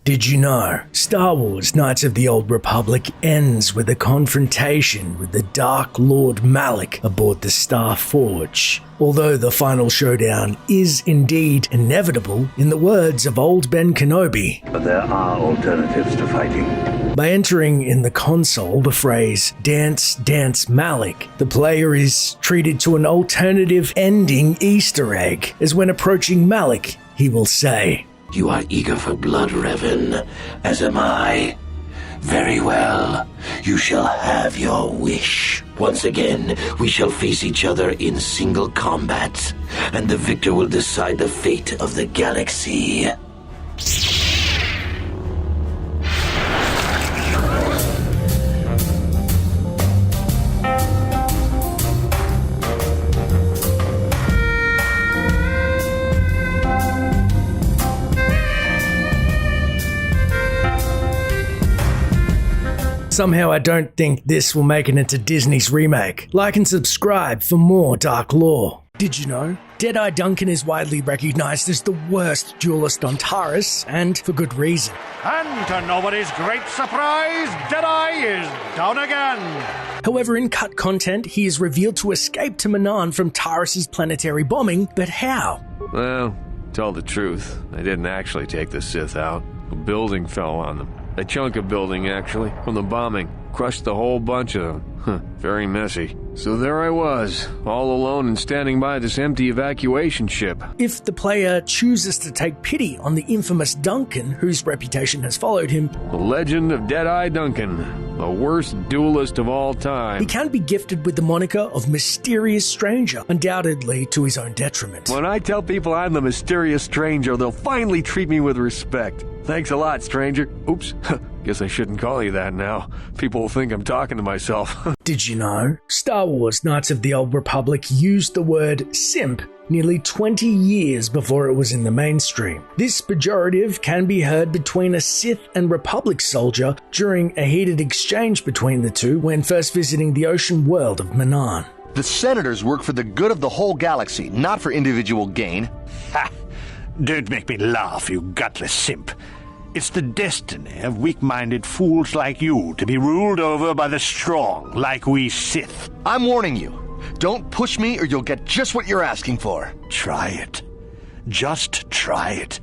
Did you know? Star Wars Knights of the Old Republic ends with a confrontation with the Dark Lord Malak aboard the Star Forge. Although the final showdown is indeed inevitable, in the words of old Ben Kenobi, but there are alternatives to fighting. By entering in the console the phrase "Dance, Dance Malak," the player is treated to an alternative ending Easter egg, as when approaching Malak, he will say, "You are eager for blood, Revan, as am I. Very well, you shall have your wish. Once again, we shall face each other in single combat, and the victor will decide the fate of the galaxy." Somehow I don't think this will make it into Disney's remake. Like and subscribe for more dark lore. Did you know? Eye Duncan is widely recognized as the worst duelist on Taris, and for good reason. And to nobody's great surprise, Eye is down again. However, in cut content, he is revealed to escape to Manaan from Taris' planetary bombing, but how? Well, tell the truth, I didn't actually take the Sith out. A building fell on them. A chunk of building, actually, from the bombing. Crushed the whole bunch of them. Very messy. So there I was, all alone and standing by this empty evacuation ship. If the player chooses to take pity on the infamous Duncan, whose reputation has followed him, The legend of Eye Duncan, the worst duelist of all time. he can be gifted with the moniker of Mysterious Stranger, undoubtedly to his own detriment. When I tell people I'm the mysterious stranger, they'll finally treat me with respect. Thanks a lot, stranger. Oops, guess I shouldn't call you that now. People will think I'm talking to myself. Did you know? Star Wars Knights of the Old Republic used the word simp nearly 20 years before it was in the mainstream. This pejorative can be heard between a Sith and Republic soldier during a heated exchange between the two when first visiting the ocean world of Manaan. The senators work for the good of the whole galaxy, not for individual gain. Ha! Don't make me laugh, you gutless simp. It's the destiny of weak-minded fools like you to be ruled over by the strong, like we Sith. I'm warning you. Don't push me or you'll get just what you're asking for. Try it. Just try it.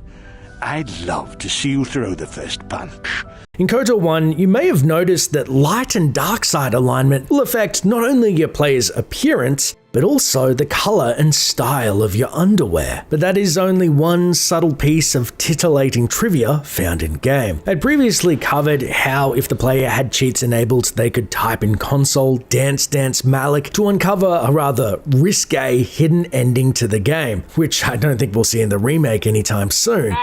I'd love to see you throw the first punch. In KOTOR 1, you may have noticed that light and dark side alignment will affect not only your player's appearance, but also the color and style of your underwear. But that is only one subtle piece of titillating trivia found in game. I'd previously covered how if the player had cheats enabled, they could type in console "Dance Dance Malak" to uncover a rather risque hidden ending to the game, which I don't think we'll see in the remake anytime soon.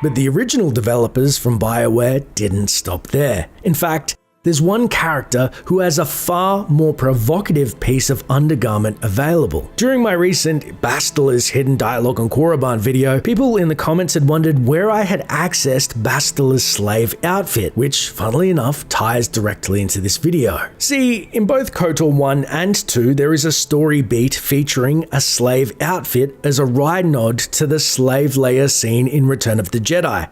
But the original developers from BioWare didn't stop there. In fact, there's one character who has a far more provocative piece of undergarment available. During my recent Bastila's Hidden Dialogue on Korriban video, people in the comments had wondered where I had accessed Bastila's slave outfit, which, funnily enough, ties directly into this video. See, in both KOTOR 1 and 2, there is a story beat featuring a slave outfit as a wry nod to the slave Leia scene in Return of the Jedi.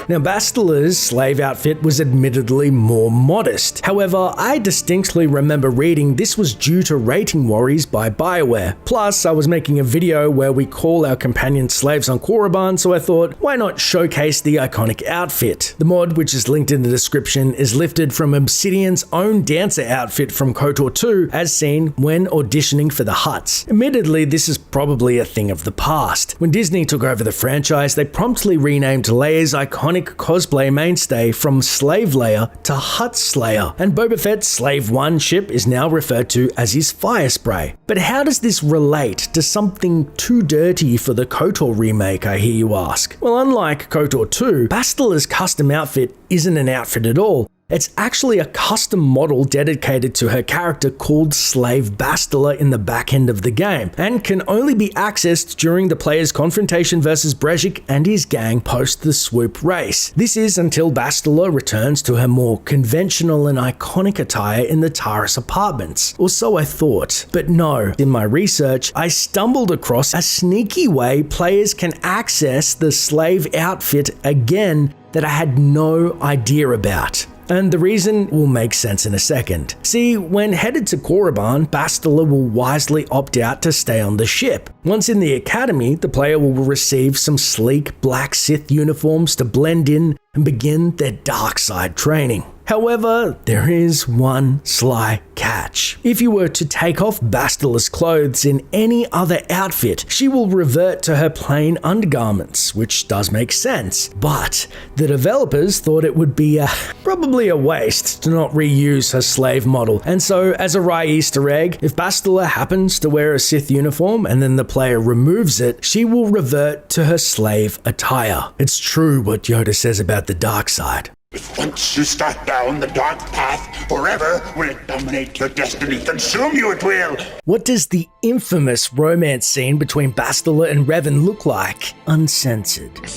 Now, Bastila's slave outfit was admittedly more modest. However, I distinctly remember reading this was due to rating worries by BioWare. Plus, I was making a video where we call our companion slaves on Korriban, so I thought, why not showcase the iconic outfit? The mod, which is linked in the description, is lifted from Obsidian's own dancer outfit from KOTOR 2, as seen when auditioning for the Hutts. Admittedly, this is probably a thing of the past. When Disney took over the franchise, they promptly renamed Leia's iconic cosplay mainstay from Slave Leia to Hutt Slayer, and Boba Fett's Slave 1 ship is now referred to as his fire spray. But how does this relate to something too dirty for the KOTOR remake, I hear you ask? Well, unlike KOTOR 2, Bastila's custom outfit isn't an outfit at all. It's actually a custom model dedicated to her character called Slave Bastila in the back end of the game, and can only be accessed during the player's confrontation versus Kashyyyk and his gang post the swoop race. This is until Bastila returns to her more conventional and iconic attire in the Taris apartments, or so I thought. But no, in my research, I stumbled across a sneaky way players can access the slave outfit again that I had no idea about. And the reason will make sense in a second. See, when headed to Korriban, Bastila will wisely opt out to stay on the ship. Once in the academy, the player will receive some sleek black Sith uniforms to blend in and begin their dark side training. However, there is one sly catch. If you were to take off Bastila's clothes in any other outfit, she will revert to her plain undergarments, which does make sense. But the developers thought it would be probably a waste to not reuse her slave model, and so as a wry Easter egg, if Bastila happens to wear a Sith uniform and then the player removes it, she will revert to her slave attire. It's true what Yoda says about the dark side. If once you start down the dark path, forever will it dominate your destiny, consume you it will! What does the infamous romance scene between Bastila and Revan look like? Uncensored. I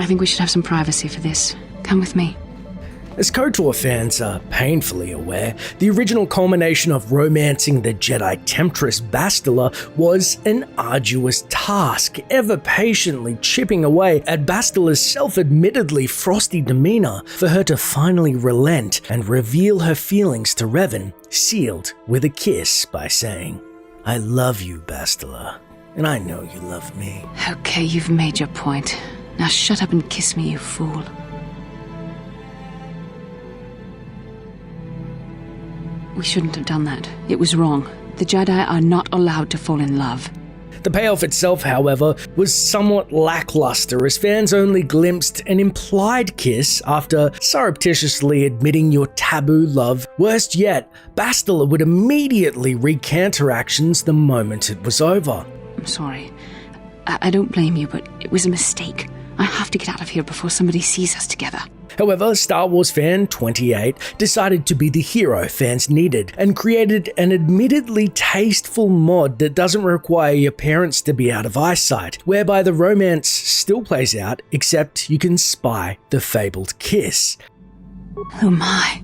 think we should have some privacy for this. Come with me. As KOTOR fans are painfully aware, the original culmination of romancing the Jedi Temptress Bastila was an arduous task, ever patiently chipping away at Bastila's self-admittedly frosty demeanor for her to finally relent and reveal her feelings to Revan, sealed with a kiss by saying, "I love you, Bastila, and I know you love me." Okay, you've made your point. Now shut up and kiss me, you fool. We shouldn't have done that. It was wrong. The Jedi are not allowed to fall in love. The payoff itself, however, was somewhat lackluster as fans only glimpsed an implied kiss after surreptitiously admitting your taboo love. Worst yet, Bastila would immediately recant her actions the moment it was over. I'm sorry. I don't blame you, but it was a mistake. I have to get out of here before somebody sees us together. However, Star Wars fan 28 decided to be the hero fans needed and created an admittedly tasteful mod that doesn't require your parents to be out of eyesight, whereby the romance still plays out, except you can spy the fabled kiss. Oh my.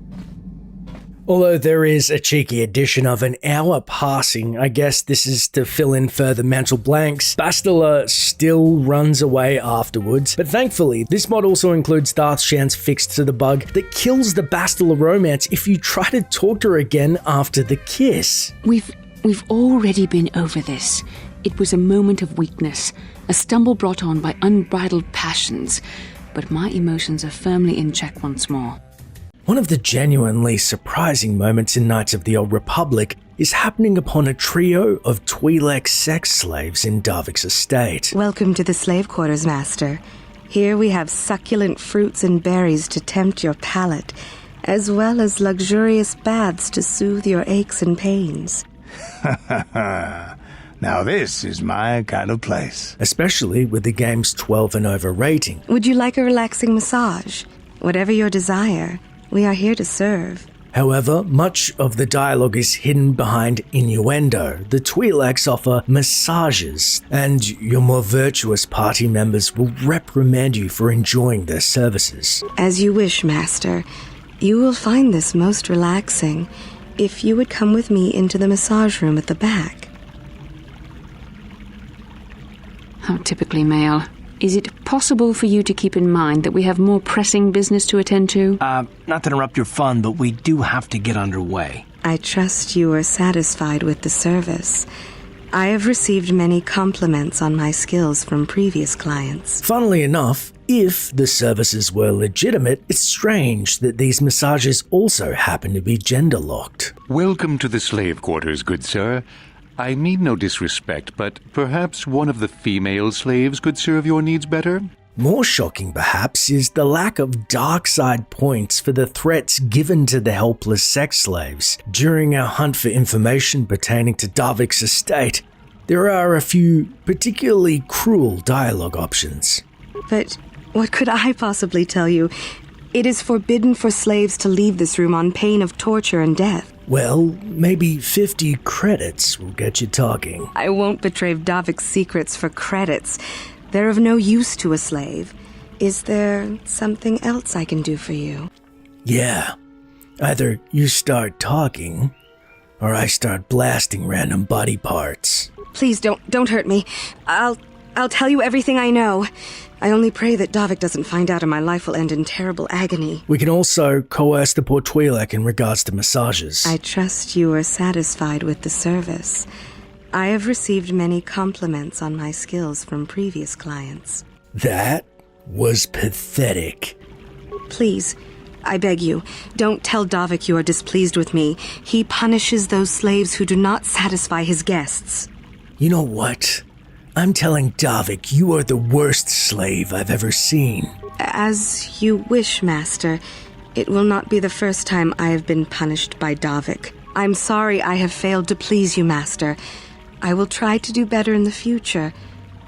Although there is a cheeky addition of an hour passing, I guess this is to fill in further mental blanks, Bastila still runs away afterwards, but thankfully this mod also includes Darth Shan's fix to the bug that kills the Bastila romance if you try to talk to her again after the kiss. We've already been over this. It was a moment of weakness, a stumble brought on by unbridled passions, but my emotions are firmly in check once more. One of the genuinely surprising moments in Knights of the Old Republic is happening upon a trio of Twi'lek sex slaves in Davik's estate. Welcome to the slave quarters, Master. Here we have succulent fruits and berries to tempt your palate, as well as luxurious baths to soothe your aches and pains. Now this is my kind of place. Especially with the game's 12 and over rating. Would you like a relaxing massage? Whatever your desire, we are here to serve. However, much of the dialogue is hidden behind innuendo. The Twi'leks offer massages, and your more virtuous party members will reprimand you for enjoying their services. As you wish, Master. You will find this most relaxing if you would come with me into the massage room at the back. How typically male. Is it possible for you to keep in mind that we have more pressing business to attend to? Not to interrupt your fun, but we do have to get underway. I trust you are satisfied with the service. I have received many compliments on my skills from previous clients. Funnily enough, if the services were legitimate, it's strange that these massages also happen to be gender-locked. Welcome to the slave quarters, good sir. I mean no disrespect, but perhaps one of the female slaves could serve your needs better? More shocking, perhaps, is the lack of dark side points for the threats given to the helpless sex slaves. During our hunt for information pertaining to Davik's estate, there are a few particularly cruel dialogue options. But what could I possibly tell you? It is forbidden for slaves to leave this room on pain of torture and death. Well, maybe 50 credits will get you talking. I won't betray Davik's secrets for credits. They're of no use to a slave. Is there something else I can do for you? Yeah. Either you start talking, or I start blasting random body parts. Please don't hurt me. I'll tell you everything I know. I only pray that Davik doesn't find out and my life will end in terrible agony. We can also coerce the poor Twi'lek in regards to massages. I trust you are satisfied with the service. I have received many compliments on my skills from previous clients. That was pathetic. Please, I beg you, don't tell Davik you are displeased with me. He punishes those slaves who do not satisfy his guests. You know what? I'm telling Davik you are the worst slave I've ever seen. As you wish, Master. It will not be the first time I have been punished by Davik. I'm sorry I have failed to please you, Master. I will try to do better in the future.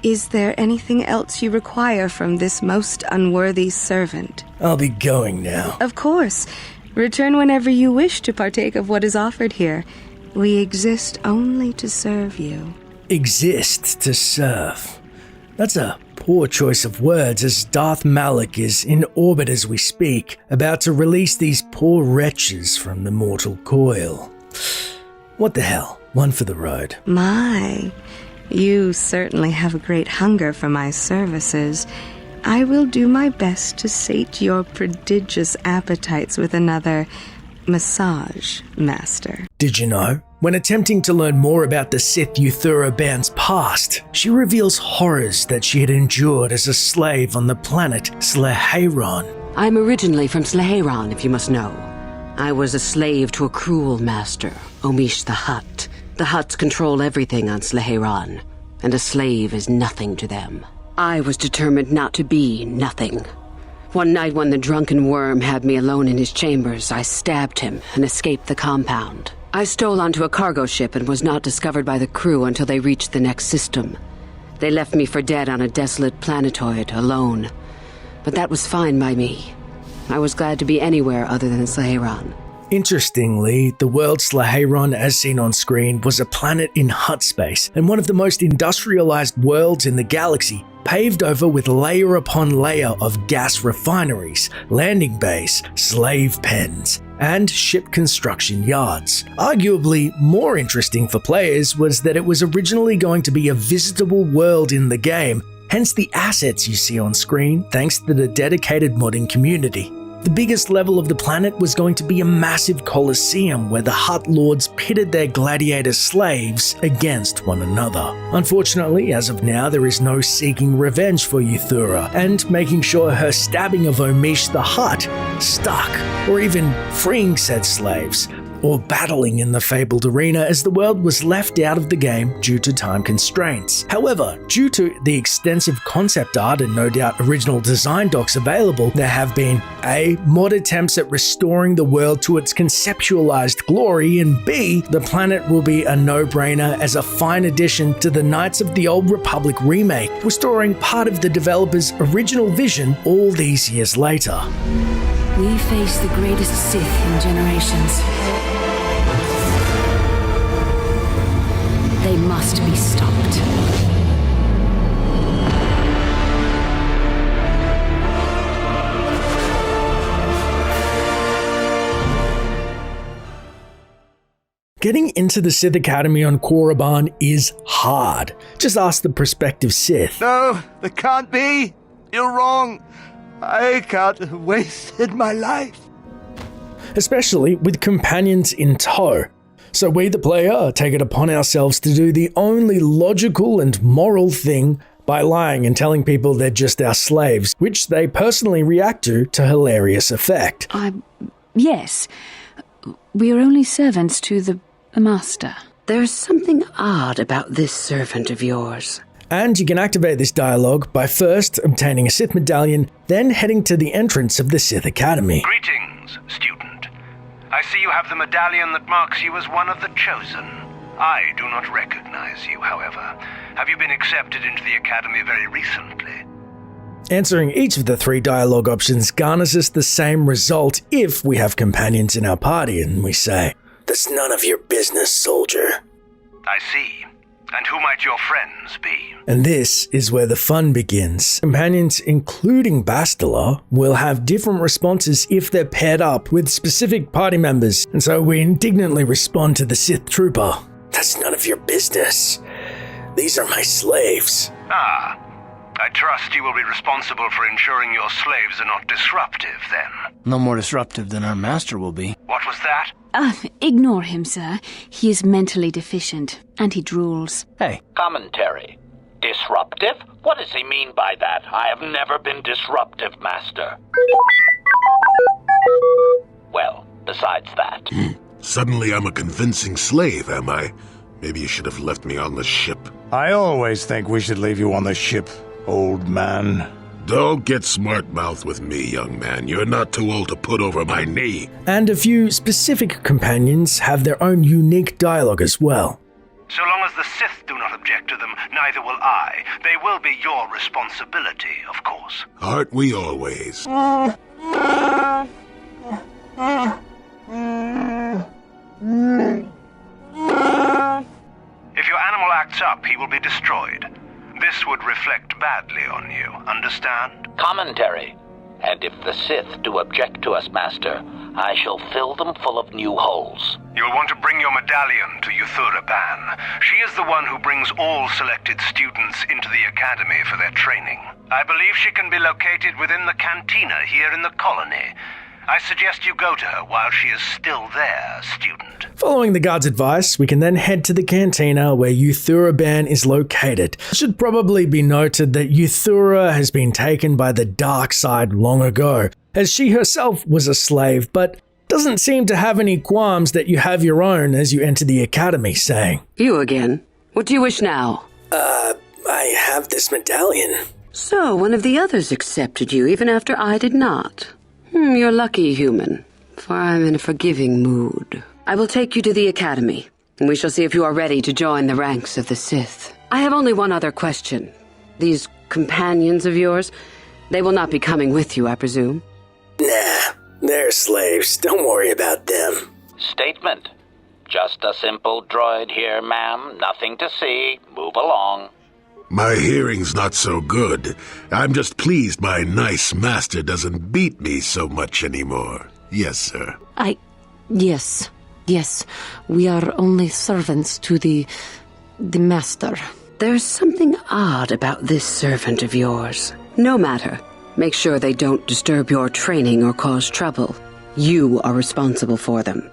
Is there anything else you require from this most unworthy servant? I'll be going now. Of course. Return whenever you wish to partake of what is offered here. We exist only to serve you. Exist to serve. That's a poor choice of words, as Darth Malak is in orbit as we speak, about to release these poor wretches from the mortal coil. What the hell? One for the road. My, you certainly have a great hunger for my services. I will do my best to sate your prodigious appetites with another massage, Master. Did you know? When attempting to learn more about the Sith Yuthura band's past, she reveals horrors that she had endured as a slave on the planet Sleheyron. I'm originally from Sleheyron, if you must know. I was a slave to a cruel master, Omish the Hutt. The Hutts control everything on Sleheyron, and a slave is nothing to them. I was determined not to be nothing. One night when the drunken worm had me alone in his chambers, I stabbed him and escaped the compound. I stole onto a cargo ship and was not discovered by the crew until they reached the next system. They left me for dead on a desolate planetoid, alone. But that was fine by me. I was glad to be anywhere other than Sleheyron. Interestingly, the world Sleheyron, as seen on screen, was a planet in Hutt space and one of the most industrialized worlds in the galaxy, paved over with layer upon layer of gas refineries, landing bays, slave pens, and ship construction yards. Arguably more interesting for players was that it was originally going to be a visitable world in the game, hence the assets you see on screen thanks to the dedicated modding community. The biggest level of the planet was going to be a massive coliseum where the Hutt lords pitted their gladiator slaves against one another. Unfortunately, as of now, there is no seeking revenge for Yuthura, and making sure her stabbing of Omish the Hutt stuck, or even freeing said slaves, or battling in the fabled arena, as the world was left out of the game due to time constraints. However, due to the extensive concept art and no doubt original design docs available, there have been A. mod attempts at restoring the world to its conceptualized glory, and B. the planet will be a no-brainer as a fine addition to the Knights of the Old Republic remake, restoring part of the developer's original vision all these years later. We face the greatest Sith in generations. They must be stopped. Getting into the Sith Academy on Korriban is hard. Just ask the prospective Sith. No, there can't be. You're wrong. I can't have wasted my life. Especially with companions in tow. So we, the player, take it upon ourselves to do the only logical and moral thing by lying and telling people they're just our slaves, which they personally react to hilarious effect. Yes. We are only servants to the master. There's something odd about this servant of yours. And you can activate this dialogue by first obtaining a Sith medallion, then heading to the entrance of the Sith Academy. Greetings, student. I see you have the medallion that marks you as one of the chosen. I do not recognize you, however. Have you been accepted into the Academy very recently? Answering each of the 3 dialogue options garners us the same result if we have companions in our party and we say, "That's none of your business, soldier." I see. And who might your friends be? And this is where the fun begins. Companions, including Bastila, will have different responses if they're paired up with specific party members, and so we indignantly respond to the Sith trooper. "That's none of your business. These are my slaves." Ah, I trust you will be responsible for ensuring your slaves are not disruptive, then. No more disruptive than our master will be. What was that? Ignore him, sir. He is mentally deficient, and he drools. Hey. Commentary. Disruptive? What does he mean by that? I have never been disruptive, Master. Well, besides that. Suddenly I'm a convincing slave, am I? Maybe you should have left me on the ship. I always think we should leave you on the ship, old man. Don't get smart-mouthed with me, young man. You're not too old to put over my knee. And a few specific companions have their own unique dialogue as well. So long as the Sith do not object to them, neither will I. They will be your responsibility, of course. Aren't we always? If your animal acts up, he will be destroyed. This would reflect badly on you, understand? Commentary. And if the Sith do object to us, Master, I shall fill them full of new holes. You'll want to bring your medallion to Uthura Ban. She is the one who brings all selected students into the academy for their training. I believe she can be located within the cantina here in the colony. I suggest you go to her while she is still there, student. Following the guard's advice, we can then head to the cantina where Uthura Ban is located. It should probably be noted that Yuthura has been taken by the dark side long ago, as she herself was a slave, but doesn't seem to have any qualms that you have your own as you enter the academy, saying, "You again? What do you wish now?" I have this medallion. So, one of the others accepted you even after I did not. You're lucky, human, for I'm in a forgiving mood. I will take you to the academy, and we shall see if you are ready to join the ranks of the Sith. I have only one other question. These companions of yours, they will not be coming with you, I presume? Nah, they're slaves. Don't worry about them. Statement. Just a simple droid here, ma'am. Nothing to see. Move along. My hearing's not so good. I'm just pleased my nice master doesn't beat me so much anymore. Yes, sir. Yes. We are only servants to the master. There's something odd about this servant of yours. No matter. Make sure they don't disturb your training or cause trouble. You are responsible for them.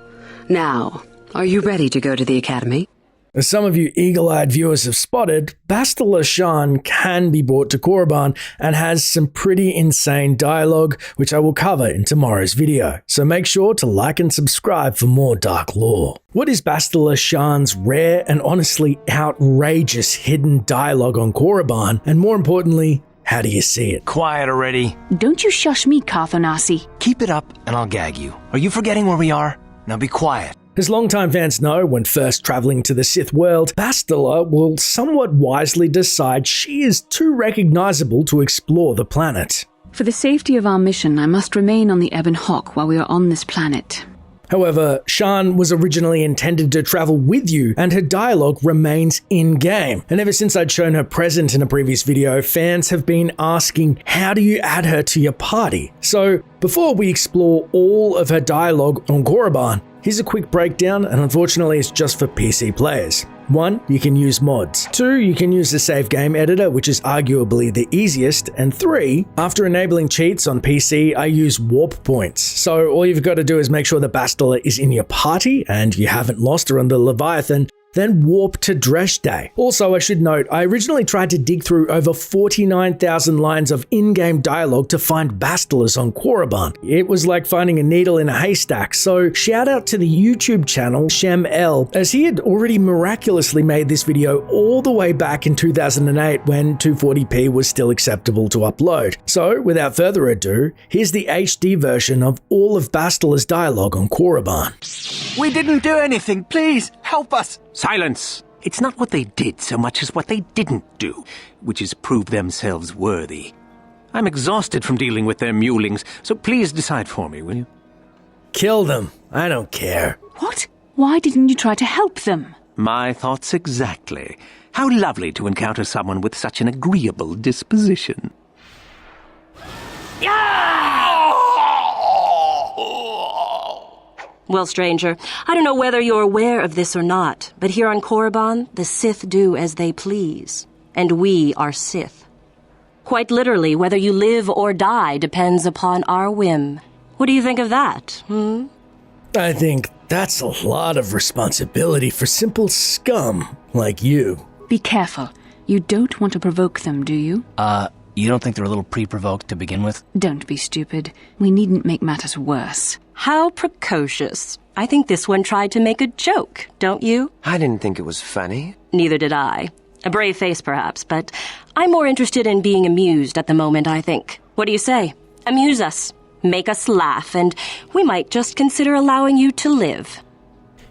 Now, are you ready to go to the academy? As some of you eagle-eyed viewers have spotted, Bastila Shan can be brought to Korriban and has some pretty insane dialogue, which I will cover in tomorrow's video. So make sure to like and subscribe for more dark lore. What is Bastila Shan's rare and honestly outrageous hidden dialogue on Korriban? And more importantly, how do you see it? Quiet already. Don't you shush me, Carthonasi. Keep it up and I'll gag you. Are you forgetting where we are? Now be quiet. As longtime fans know, when first traveling to the Sith world, Bastila will somewhat wisely decide she is too recognizable to explore the planet. For the safety of our mission, I must remain on the Ebon Hawk while we are on this planet. However, Shan was originally intended to travel with you, and her dialogue remains in-game. And ever since I'd shown her present in a previous video, fans have been asking, how do you add her to your party? So, before we explore all of her dialogue on Korriban, here's a quick breakdown, and unfortunately it's just for PC players. 1. You can use mods. 2. You can use the save game editor, which is arguably the easiest. And 3. After enabling cheats on PC, I use warp points. So all you've got to do is make sure that Bastila is in your party and you haven't lost her under Leviathan, then warp to Dresh Day. Also, I should note, I originally tried to dig through over 49,000 lines of in-game dialogue to find Bastilas on Korriban. It was like finding a needle in a haystack, so shout out to the YouTube channel Shem L, as he had already miraculously made this video all the way back in 2008 when 240p was still acceptable to upload. So, without further ado, here's the HD version of all of Bastila's dialogue on Korriban. We didn't do anything, please, help us! Silence! It's not what they did so much as what they didn't do, which is prove themselves worthy. I'm exhausted from dealing with their mulings, so please decide for me, will you? Kill them. I don't care. What? Why didn't you try to help them? My thoughts exactly. How lovely to encounter someone with such an agreeable disposition. Well, stranger, I don't know whether you're aware of this or not, but here on Korriban, the Sith do as they please. And we are Sith. Quite literally, whether you live or die depends upon our whim. What do you think of that, I think that's a lot of responsibility for simple scum like you. Be careful. You don't want to provoke them, do you? You don't think they're a little pre-provoked to begin with? Don't be stupid. We needn't make matters worse. How precocious. I think this one tried to make a joke, don't you? I didn't think it was funny. Neither did I. A brave face, perhaps, but I'm more interested in being amused at the moment, I think. What do you say? Amuse us. Make us laugh, and we might just consider allowing you to live.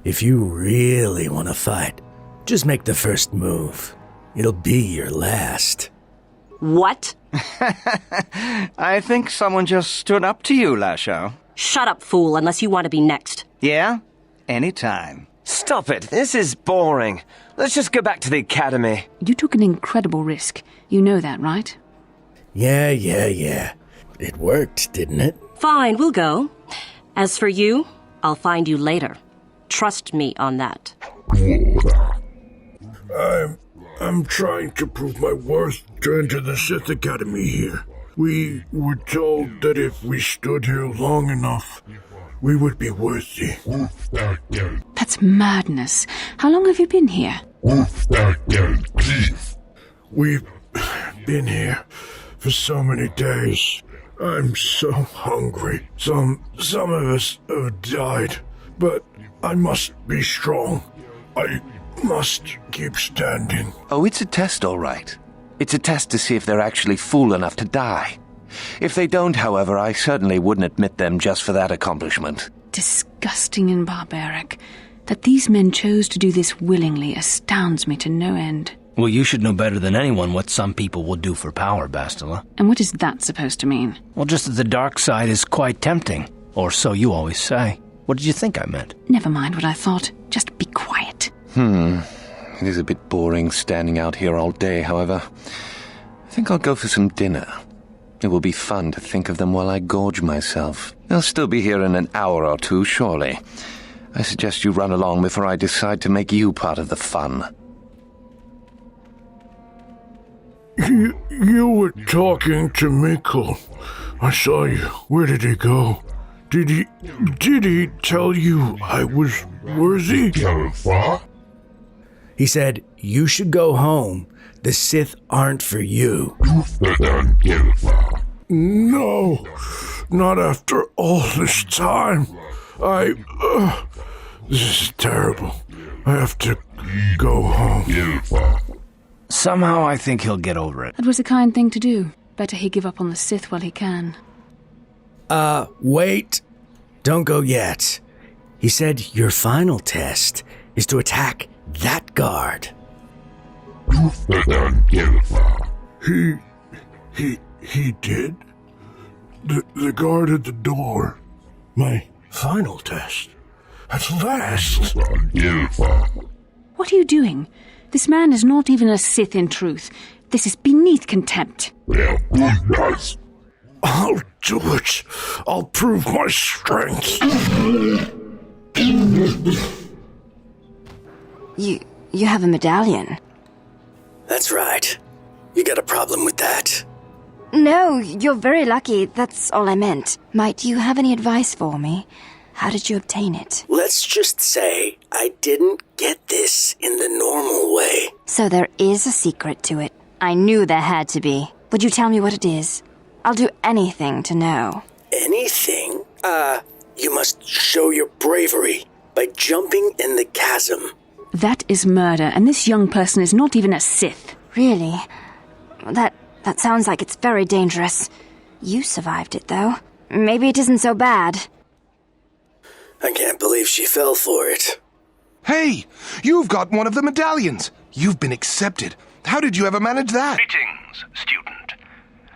If you really want to fight, just make the first move. It'll be your last. What? I think someone just stood up to you, Lasho. Shut up, fool, unless you want to be next. Yeah? Anytime. Stop it. This is boring. Let's just go back to the academy. You took an incredible risk. You know that, right? Yeah. It worked, didn't it? Fine, we'll go. As for you, I'll find you later. Trust me on that. I'm trying to prove my worth to enter the Sith Academy here. We were told that if we stood here long enough, we would be worthy. That's madness. How long have you been here? We've been here for so many days. I'm so hungry. Some of us have died, but I must be strong. I must keep standing. Oh, it's a test, all right. It's a test to see if they're actually fool enough to die. If they don't, however, I certainly wouldn't admit them just for that accomplishment. Disgusting and barbaric. That these men chose to do this willingly astounds me to no end. Well, you should know better than anyone what some people will do for power, Bastila. And what is that supposed to mean? Well, just that the dark side is quite tempting. Or so you always say. What did you think I meant? Never mind what I thought. Just be quiet. It is a bit boring standing out here all day, however. I think I'll go for some dinner. It will be fun to think of them while I gorge myself. They'll still be here in an hour or two, surely. I suggest you run along before I decide to make you part of the fun. You were talking to Mikkel. I saw you. Where did he go? Did he tell you I was worthy? He said, you should go home. The Sith aren't for you. No, not after all this time. This is terrible. I have to go home. Somehow I think he'll get over it. It was a kind thing to do. Better he give up on the Sith while he can. Wait. Don't go yet. He said your final test is to attack that guard. He did? The guard at the door. My final test. At last. What are you doing? This man is not even a Sith in truth. This is beneath contempt. I'll do it. I'll prove my strength. You have a medallion. That's right. You got a problem with that? No, you're very lucky. That's all I meant. Might you have any advice for me? How did you obtain it? Let's just say I didn't get this in the normal way. So there is a secret to it. I knew there had to be. Would you tell me what it is? I'll do anything to know. Anything? You must show your bravery by jumping in the chasm. That is murder, and this young person is not even a Sith. Really? That sounds like it's very dangerous. You survived it, though. Maybe it isn't so bad. I can't believe she fell for it. Hey! You've got one of the medallions! You've been accepted. How did you ever manage that? Greetings, student.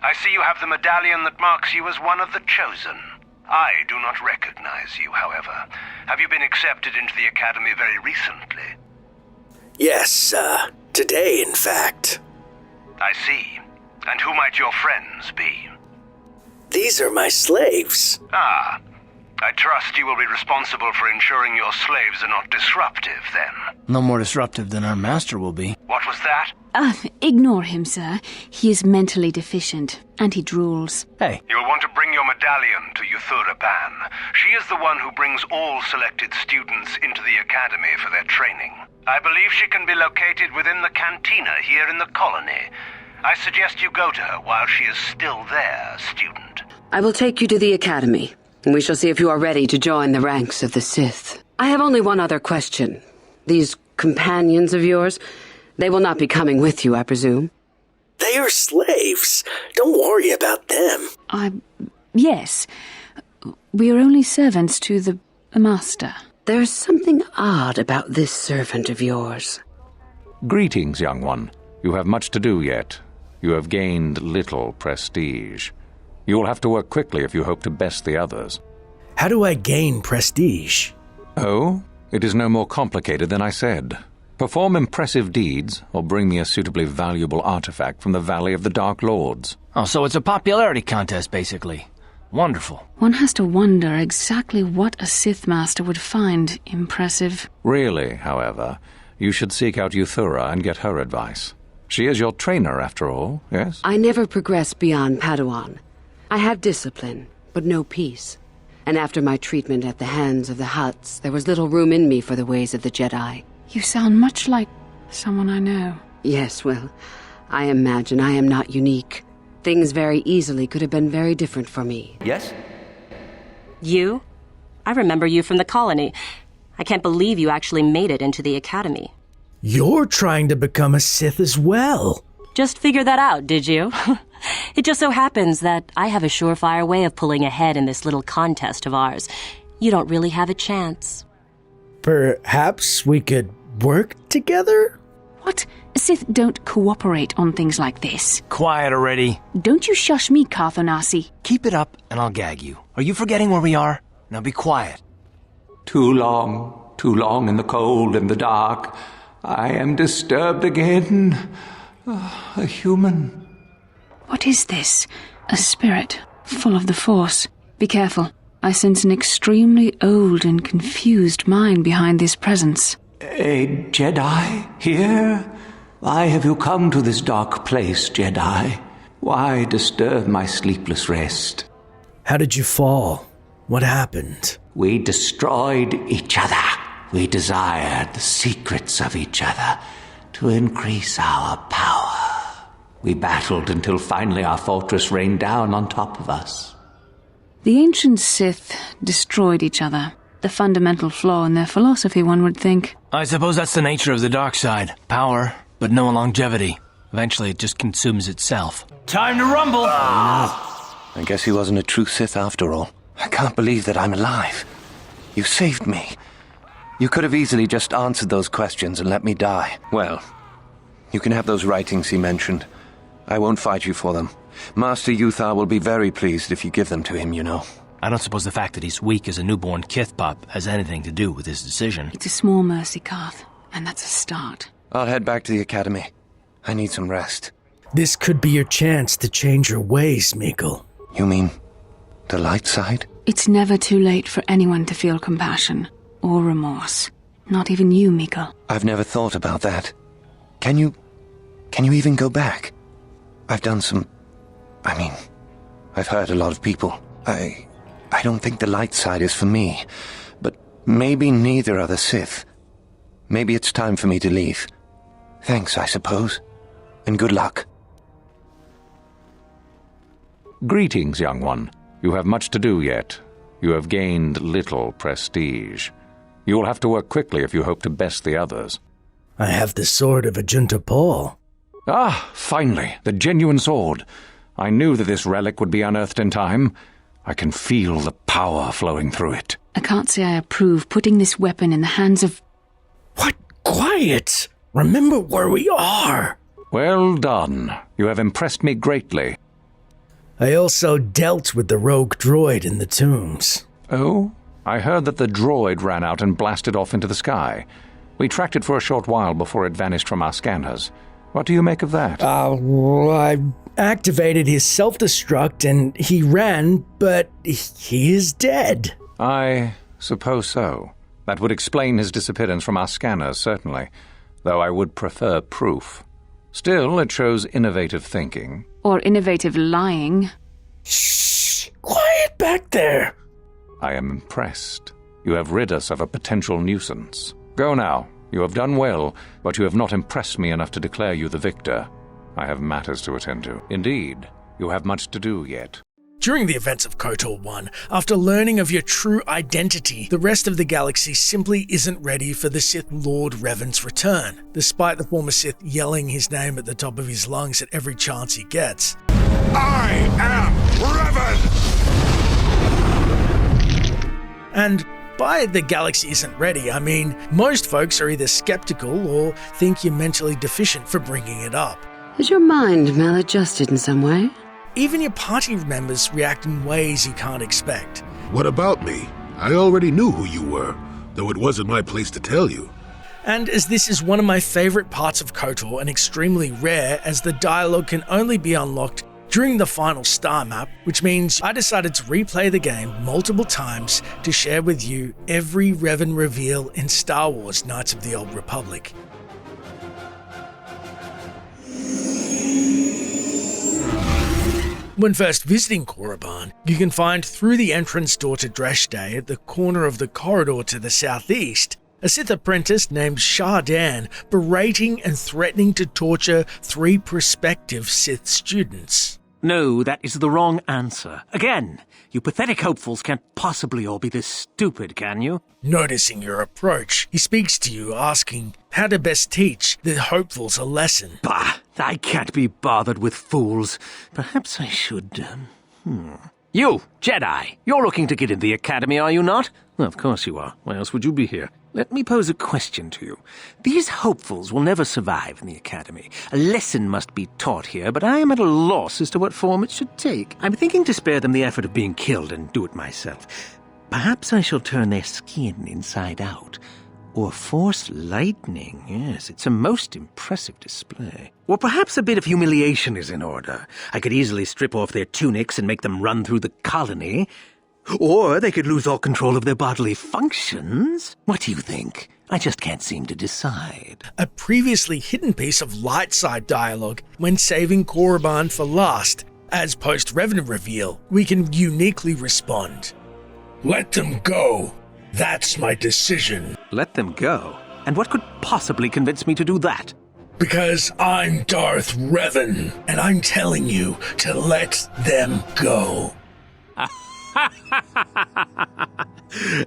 I see you have the medallion that marks you as one of the chosen. I do not recognize you, however. Have you been accepted into the Academy very recently? Yes, today, in fact. I see. And who might your friends be? These are my slaves. Ah, I trust you will be responsible for ensuring your slaves are not disruptive, then. No more disruptive than our master will be. What was that? Ignore him, sir. He is mentally deficient, and he drools. Hey. You'll want to bring your medallion to Uthura Ban. She is the one who brings all selected students into the Academy for their training. I believe she can be located within the cantina here in the colony. I suggest you go to her while she is still there, student. I will take you to the Academy, and we shall see if you are ready to join the ranks of the Sith. I have only one other question. These companions of yours, they will not be coming with you, I presume? They are slaves. Don't worry about them. Yes. We are only servants to the master. There's something odd about this servant of yours. Greetings, young one. You have much to do yet. You have gained little prestige. You will have to work quickly if you hope to best the others. How do I gain prestige? Oh, it is no more complicated than I said. Perform impressive deeds, or bring me a suitably valuable artifact from the Valley of the Dark Lords. Oh, so it's a popularity contest, basically. Wonderful. One has to wonder exactly what a Sith Master would find impressive. Really, however, you should seek out Yuthura and get her advice. She is your trainer, after all, yes? I never progressed beyond Padawan. I have discipline, but no peace. And after my treatment at the hands of the Hutts, there was little room in me for the ways of the Jedi. You sound much like someone I know. Yes, well, I imagine I am not unique. Things very easily could have been very different for me. Yes? You? I remember you from the colony. I can't believe you actually made it into the Academy. You're trying to become a Sith as well. Just figured that out, did you? It just so happens that I have a surefire way of pulling ahead in this little contest of ours. You don't really have a chance. Perhaps we could work together? What? Sith don't cooperate on things like this. Quiet already. Don't you shush me, Carthonasi. Keep it up and I'll gag you. Are you forgetting where we are? Now be quiet. Too long in the cold and the dark. I am disturbed again. A human. What is this? A spirit, full of the Force. Be careful. I sense an extremely old and confused mind behind this presence. A Jedi here? Why have you come to this dark place, Jedi? Why disturb my sleepless rest? How did you fall? What happened? We destroyed each other. We desired the secrets of each other to increase our power. We battled until finally our fortress rained down on top of us. The ancient Sith destroyed each other. The fundamental flaw in their philosophy, one would think. I suppose that's the nature of the dark side. Power, but no longevity. Eventually it just consumes itself. Time to rumble! I guess he wasn't a true Sith after all. I can't believe that I'm alive. You saved me. You could have easily just answered those questions and let me die. Well, you can have those writings he mentioned. I won't fight you for them. Master Uthar will be very pleased if you give them to him, you know. I don't suppose the fact that he's weak as a newborn kith pup has anything to do with his decision. It's a small mercy, Carth, and that's a start. I'll head back to the academy. I need some rest. This could be your chance to change your ways, Mikkel. You mean the light side? It's never too late for anyone to feel compassion or remorse. Not even you, Mikkel. I've never thought about that. Can you even go back? I've done some... I've hurt a lot of people. I don't think the light side is for me. But maybe neither are the Sith. Maybe it's time for me to leave. Thanks, I suppose. And good luck. Greetings, young one. You have much to do yet. You have gained little prestige. You will have to work quickly if you hope to best the others. I have the sword of Ajunta Paul. Ah, finally, the genuine sword. I knew that this relic would be unearthed in time. I can feel the power flowing through it. I can't say I approve putting this weapon in the hands of... What? Quiet! Remember where we are! Well done. You have impressed me greatly. I also dealt with the rogue droid in the tombs. Oh? I heard that the droid ran out and blasted off into the sky. We tracked it for a short while before it vanished from our scanners. What do you make of that? I activated his self-destruct and he ran, but he is dead. I suppose so. That would explain his disappearance from our scanners, certainly, though I would prefer proof. Still, it shows innovative thinking. Or innovative lying. Shh! Quiet back there! I am impressed. You have rid us of a potential nuisance. Go now. You have done well, but you have not impressed me enough to declare you the victor. I have matters to attend to. Indeed, you have much to do yet. During the events of KOTOR 1, after learning of your true identity, the rest of the galaxy simply isn't ready for the Sith Lord Revan's return, despite the former Sith yelling his name at the top of his lungs at every chance he gets. I am Revan! And by the galaxy isn't ready, I mean, most folks are either skeptical or think you're mentally deficient for bringing it up. Is your mind maladjusted in some way? Even your party members react in ways you can't expect. What about me? I already knew who you were, though it wasn't my place to tell you. And as this is one of my favorite parts of KOTOR and extremely rare, as the dialogue can only be unlocked during the final star map, which means I decided to replay the game multiple times to share with you every Revan reveal in Star Wars Knights of the Old Republic. When first visiting Korriban, you can find through the entrance door to Dresde at the corner of the corridor to the southeast, a Sith apprentice named Shardan berating and threatening to torture 3 prospective Sith students. No, that is the wrong answer. Again, you pathetic hopefuls can't possibly all be this stupid, can you? Noticing your approach, he speaks to you asking how to best teach the hopefuls a lesson. Bah! I can't be bothered with fools. Perhaps I should, You, Jedi, you're looking to get in the academy, are you not? Well, of course you are. Why else would you be here? Let me pose a question to you. These hopefuls will never survive in the academy. A lesson must be taught here, but I am at a loss as to what form it should take. I'm thinking to spare them the effort of being killed and do it myself. Perhaps I shall turn their skin inside out. Or force lightning. Yes, it's a most impressive display. Or perhaps a bit of humiliation is in order. I could easily strip off their tunics and make them run through the colony. Or they could lose all control of their bodily functions. What do you think? I just can't seem to decide. A previously hidden piece of light side dialogue when saving Korriban for last. As post-Revan reveal, we can uniquely respond. Let them go. That's my decision. Let them go? And what could possibly convince me to do that? Because I'm Darth Revan, and I'm telling you to let them go.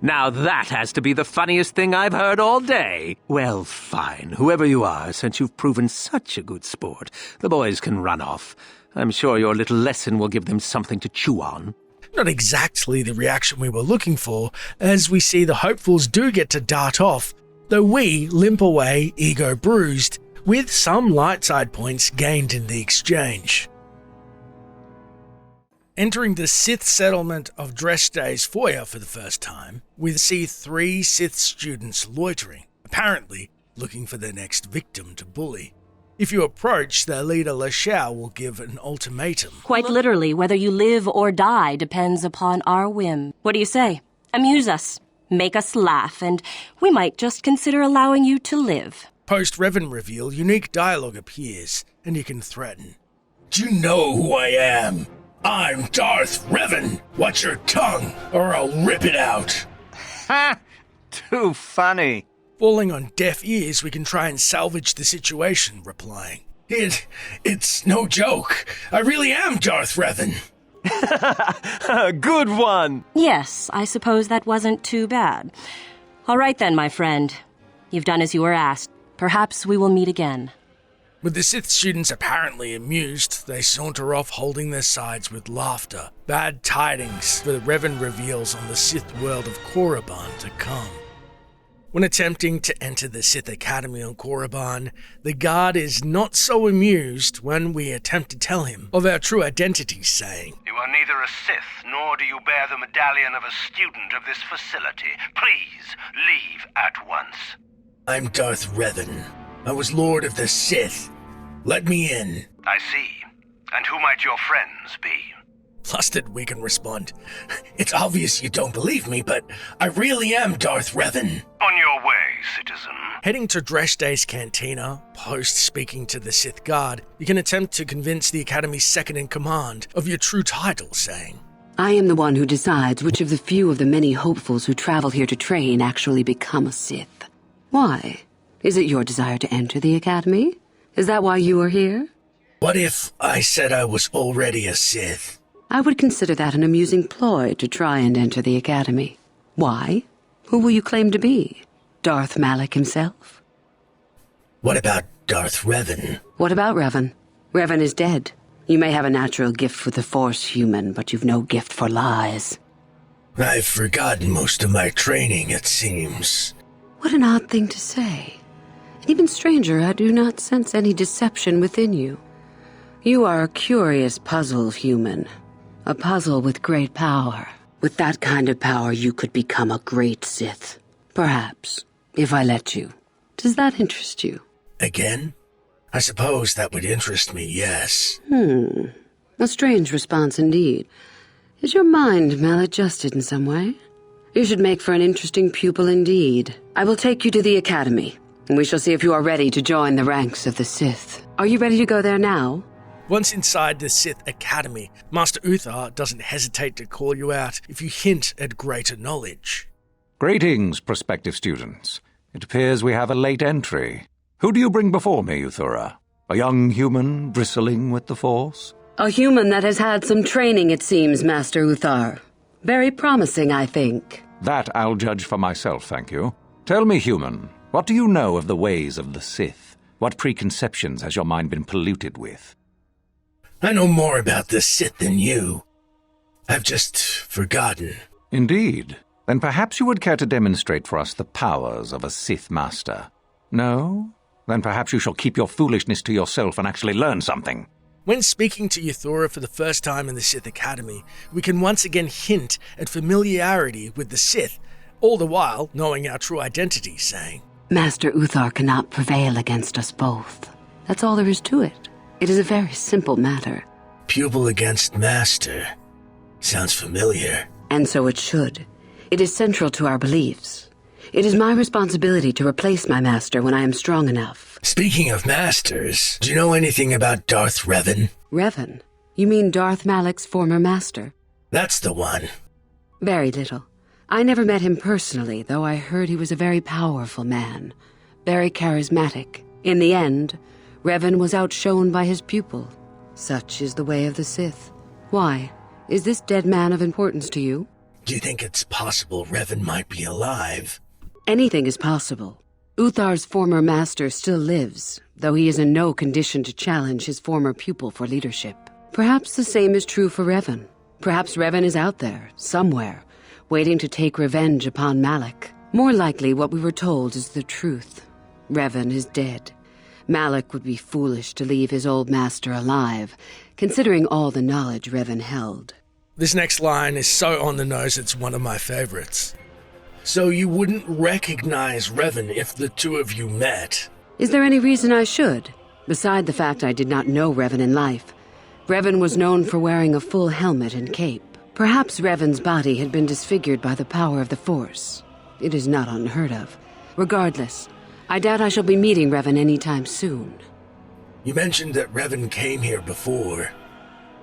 Now that has to be the funniest thing I've heard all day. Well, fine. Whoever you are, since you've proven such a good sport, the boys can run off. I'm sure your little lesson will give them something to chew on. Not exactly the reaction we were looking for, as we see the hopefuls do get to dart off, though we limp away ego bruised, with some light side points gained in the exchange. Entering the Sith settlement of Dresde's foyer for the first time, we see 3 Sith students loitering, apparently looking for their next victim to bully. If you approach, their leader Lashao will give an ultimatum. Quite literally, whether you live or die depends upon our whim. What do you say? Amuse us, make us laugh, and we might just consider allowing you to live. Post-Revan reveal, unique dialogue appears, and you can threaten. Do you know who I am? I'm Darth Revan. Watch your tongue, or I'll rip it out. Ha! Too funny. Falling on deaf ears, we can try and salvage the situation, replying. It's no joke. I really am Darth Revan. Good one. Yes, I suppose that wasn't too bad. All right then, my friend. You've done as you were asked. Perhaps we will meet again. With the Sith students apparently amused, they saunter off holding their sides with laughter. Bad tidings for the Revan reveals on the Sith world of Korriban to come. When attempting to enter the Sith Academy on Korriban, the guard is not so amused when we attempt to tell him of our true identity, saying, You are neither a Sith, nor do you bear the medallion of a student of this facility. Please, leave at once. I'm Darth Revan. I was Lord of the Sith. Let me in. I see. And who might your friends be? Flustered, we can respond. It's obvious you don't believe me, but I really am Darth Revan. On your way, citizen. Heading to Dresde's cantina, post speaking to the Sith Guard, you can attempt to convince the Academy's second-in-command of your true title, saying, I am the one who decides which of the few of the many hopefuls who travel here to train actually become a Sith. Why? Is it your desire to enter the Academy? Is that why you are here? What if I said I was already a Sith? I would consider that an amusing ploy to try and enter the Academy. Why? Who will you claim to be? Darth Malak himself? What about Darth Revan? What about Revan? Revan is dead. You may have a natural gift with the Force, human, but you've no gift for lies. I've forgotten most of my training, it seems. What an odd thing to say. And even stranger, I do not sense any deception within you. You are a curious puzzle, human. A puzzle with great power. With that kind of power, you could become a great Sith. Perhaps, if I let you. Does that interest you? Again? I suppose that would interest me, yes. A strange response indeed. Is your mind maladjusted in some way? You should make for an interesting pupil indeed. I will take you to the Academy, and we shall see if you are ready to join the ranks of the Sith. Are you ready to go there now? Once inside the Sith Academy, Master Uthar doesn't hesitate to call you out if you hint at greater knowledge. Greetings, prospective students. It appears we have a late entry. Who do you bring before me, Yuthura? A young human bristling with the Force? A human that has had some training, it seems, Master Uthar. Very promising, I think. That I'll judge for myself, thank you. Tell me, human, what do you know of the ways of the Sith? What preconceptions has your mind been polluted with? I know more about the Sith than you. I've just forgotten. Indeed. Then perhaps you would care to demonstrate for us the powers of a Sith Master. No? Then perhaps you shall keep your foolishness to yourself and actually learn something. When speaking to Yuthura for the first time in the Sith Academy, we can once again hint at familiarity with the Sith, all the while knowing our true identity, saying, Master Uthar cannot prevail against us both. That's all there is to it. It is a very simple matter. Pupil against master. Sounds familiar. And so it should. It is central to our beliefs. It is my responsibility to replace my master when I am strong enough. Speaking of masters, do you know anything about Darth Revan? Revan? You mean Darth Malak's former master? That's the one. Very little. I never met him personally, though I heard he was a very powerful man. Very charismatic. In the end, Revan was outshone by his pupil. Such is the way of the Sith. Why? Is this dead man of importance to you? Do you think it's possible Revan might be alive? Anything is possible. Uthar's former master still lives, though he is in no condition to challenge his former pupil for leadership. Perhaps the same is true for Revan. Perhaps Revan is out there, somewhere, waiting to take revenge upon Malak. More likely, what we were told is the truth. Revan is dead. Malak would be foolish to leave his old master alive, considering all the knowledge Revan held. This next line is so on the nose it's one of my favorites. So you wouldn't recognize Revan if the two of you met? Is there any reason I should? Beside the fact I did not know Revan in life, Revan was known for wearing a full helmet and cape. Perhaps Revan's body had been disfigured by the power of the Force. It is not unheard of. Regardless, I doubt I shall be meeting Revan anytime soon. You mentioned that Revan came here before.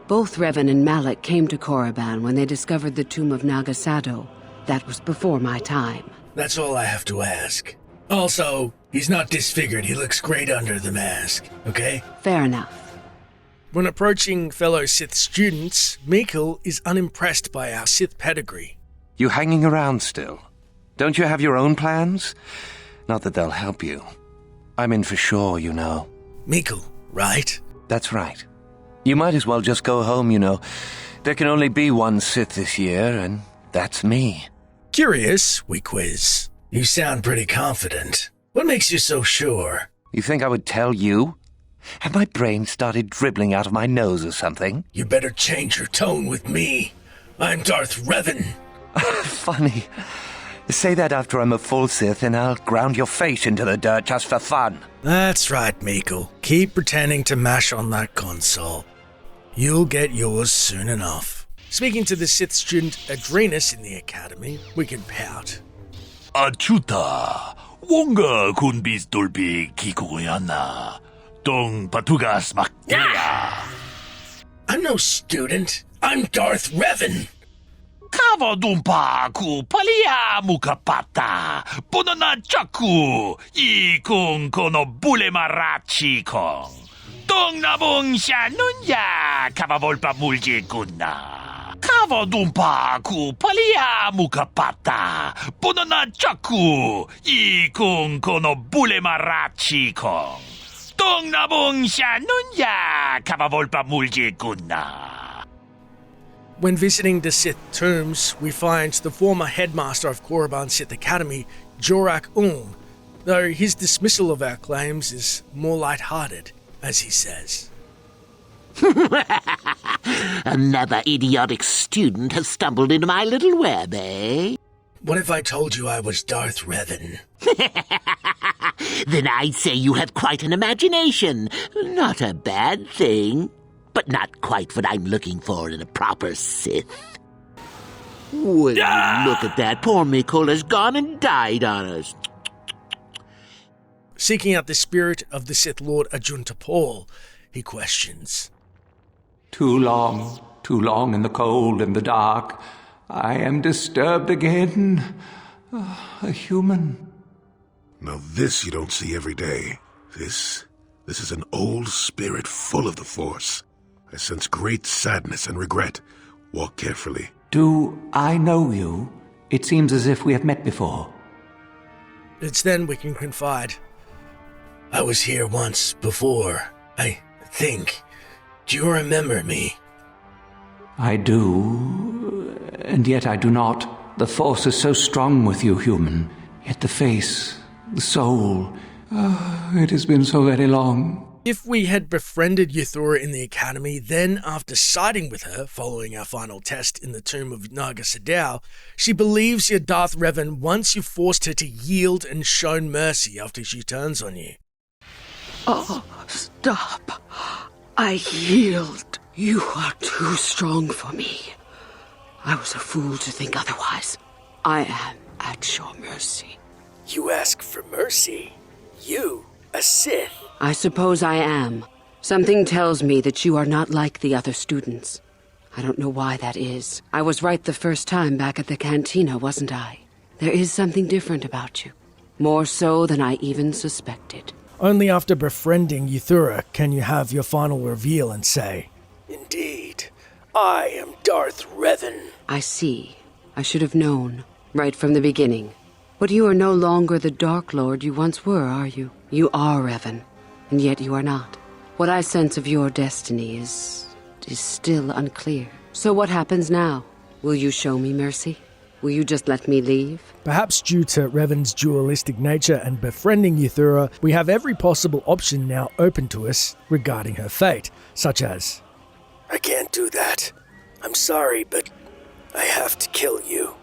Both Revan and Malak came to Korriban when they discovered the tomb of Nagasado. That was before my time. That's all I have to ask. Also, he's not disfigured. He looks great under the mask, okay? Fair enough. When approaching fellow Sith students, Mikkel is unimpressed by our Sith pedigree. You hanging around still? Don't you have your own plans? Not that they'll help you. I'm in for sure, you know. Mikkel, right? That's right. You might as well just go home, you know. There can only be one Sith this year, and that's me. Curious, we quiz. You sound pretty confident. What makes you so sure? You think I would tell you? Have my brain started dribbling out of my nose or something? You better change your tone with me. I'm Darth Revan. Funny. Say that after I'm a full Sith and I'll ground your face into the dirt just for fun. That's right, Miko. Keep pretending to mash on that console. You'll get yours soon enough. Speaking to the Sith student Adrenus in the academy, we can pout. Achuta, wonga kun bis dolbi kikoyana. Dong patugas makya. I'm no student. I'm Darth Revan. Kavadumpa ku palia mukapata. Ponana chaku. Ikung kono bule marachi kong. Dong nabong siya nunya. Kavavolpa mulje kuna. Kavadumpa ku palia mukapata. Ponana chaku. Ikung kono bule marachi kong. Dong nabong siya nunya. Kavavolpa mulje kuna. When visiting the Sith tombs, we find the former headmaster of Korriban Sith Academy, Jorak, though his dismissal of our claims is more light-hearted, as he says. Another idiotic student has stumbled into my little web, eh? What if I told you I was Darth Revan? Then I'd say you have quite an imagination. Not a bad thing. But not quite what I'm looking for in a proper Sith. Will you look at that? Poor Mikola's gone and died on us. Seeking out the spirit of the Sith Lord Ajunta Paul, he questions. Too long in the cold and the dark. I am disturbed again. A human. Now this you don't see every day. This is an old spirit full of the Force. I sense great sadness and regret. Walk carefully. Do I know you? It seems as if we have met before. It's then we can confide. I was here once before, I think. Do you remember me? I do, and yet I do not. The Force is so strong with you, human. Yet the face, the soul, it has been so very long. If we had befriended Yuthura in the academy, then after siding with her, following our final test in the tomb of Naga Sadow, she believes you're Darth Revan once you've forced her to yield and shown mercy after she turns on you. Oh, stop. I yield. You are too strong for me. I was a fool to think otherwise. I am at your mercy. You ask for mercy? You, a Sith? I suppose I am. Something tells me that you are not like the other students. I don't know why that is. I was right the first time back at the cantina, wasn't I? There is something different about you. More so than I even suspected. Only after befriending Yuthura can you have your final reveal and say, Indeed, I am Darth Revan. I see. I should have known, right from the beginning. But you are no longer the Dark Lord you once were, are you? You are Revan, and yet you are not. What I sense of your destiny is still unclear. So what happens now? Will you show me mercy? Will you just let me leave? Perhaps due to Revan's dualistic nature and befriending Yuthura, we have every possible option now open to us regarding her fate, such as, I can't do that. I'm sorry, but I have to kill you.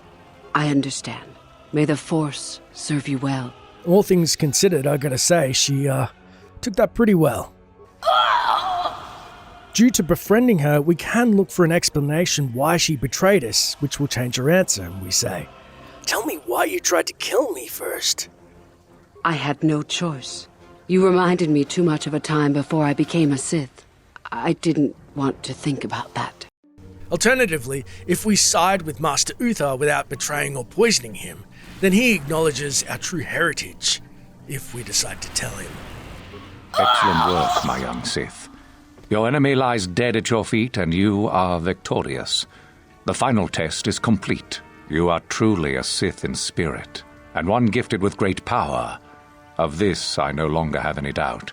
I understand. May the Force serve you well. All things considered, I gotta say, she took that pretty well. Due to befriending her, we can look for an explanation why she betrayed us, which will change her answer, and we say, Tell me why you tried to kill me first. I had no choice. You reminded me too much of a time before I became a Sith. I didn't want to think about that. Alternatively, if we side with Master Uthar without betraying or poisoning him, then he acknowledges our true heritage, if we decide to tell him. Excellent work, my young Sith. Your enemy lies dead at your feet, and you are victorious. The final test is complete. You are truly a Sith in spirit, and one gifted with great power. Of this I no longer have any doubt.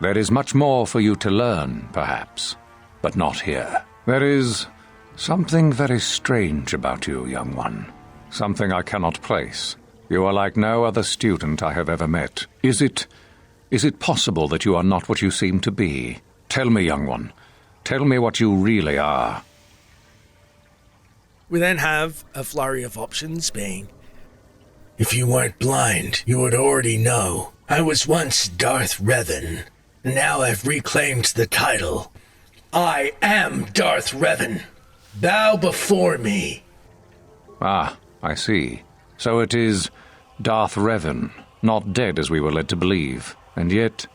There is much more for you to learn, perhaps, but not here. There is something very strange about you, young one. Something I cannot place. You are like no other student I have ever met. Is it possible that you are not what you seem to be? Tell me, young one. Tell me what you really are. We then have a flurry of options being, if you weren't blind, you would already know. I was once Darth Revan, and now I've reclaimed the title. I am Darth Revan. Bow before me. Ah, I see. So it is Darth Revan, not dead as we were led to believe. And yet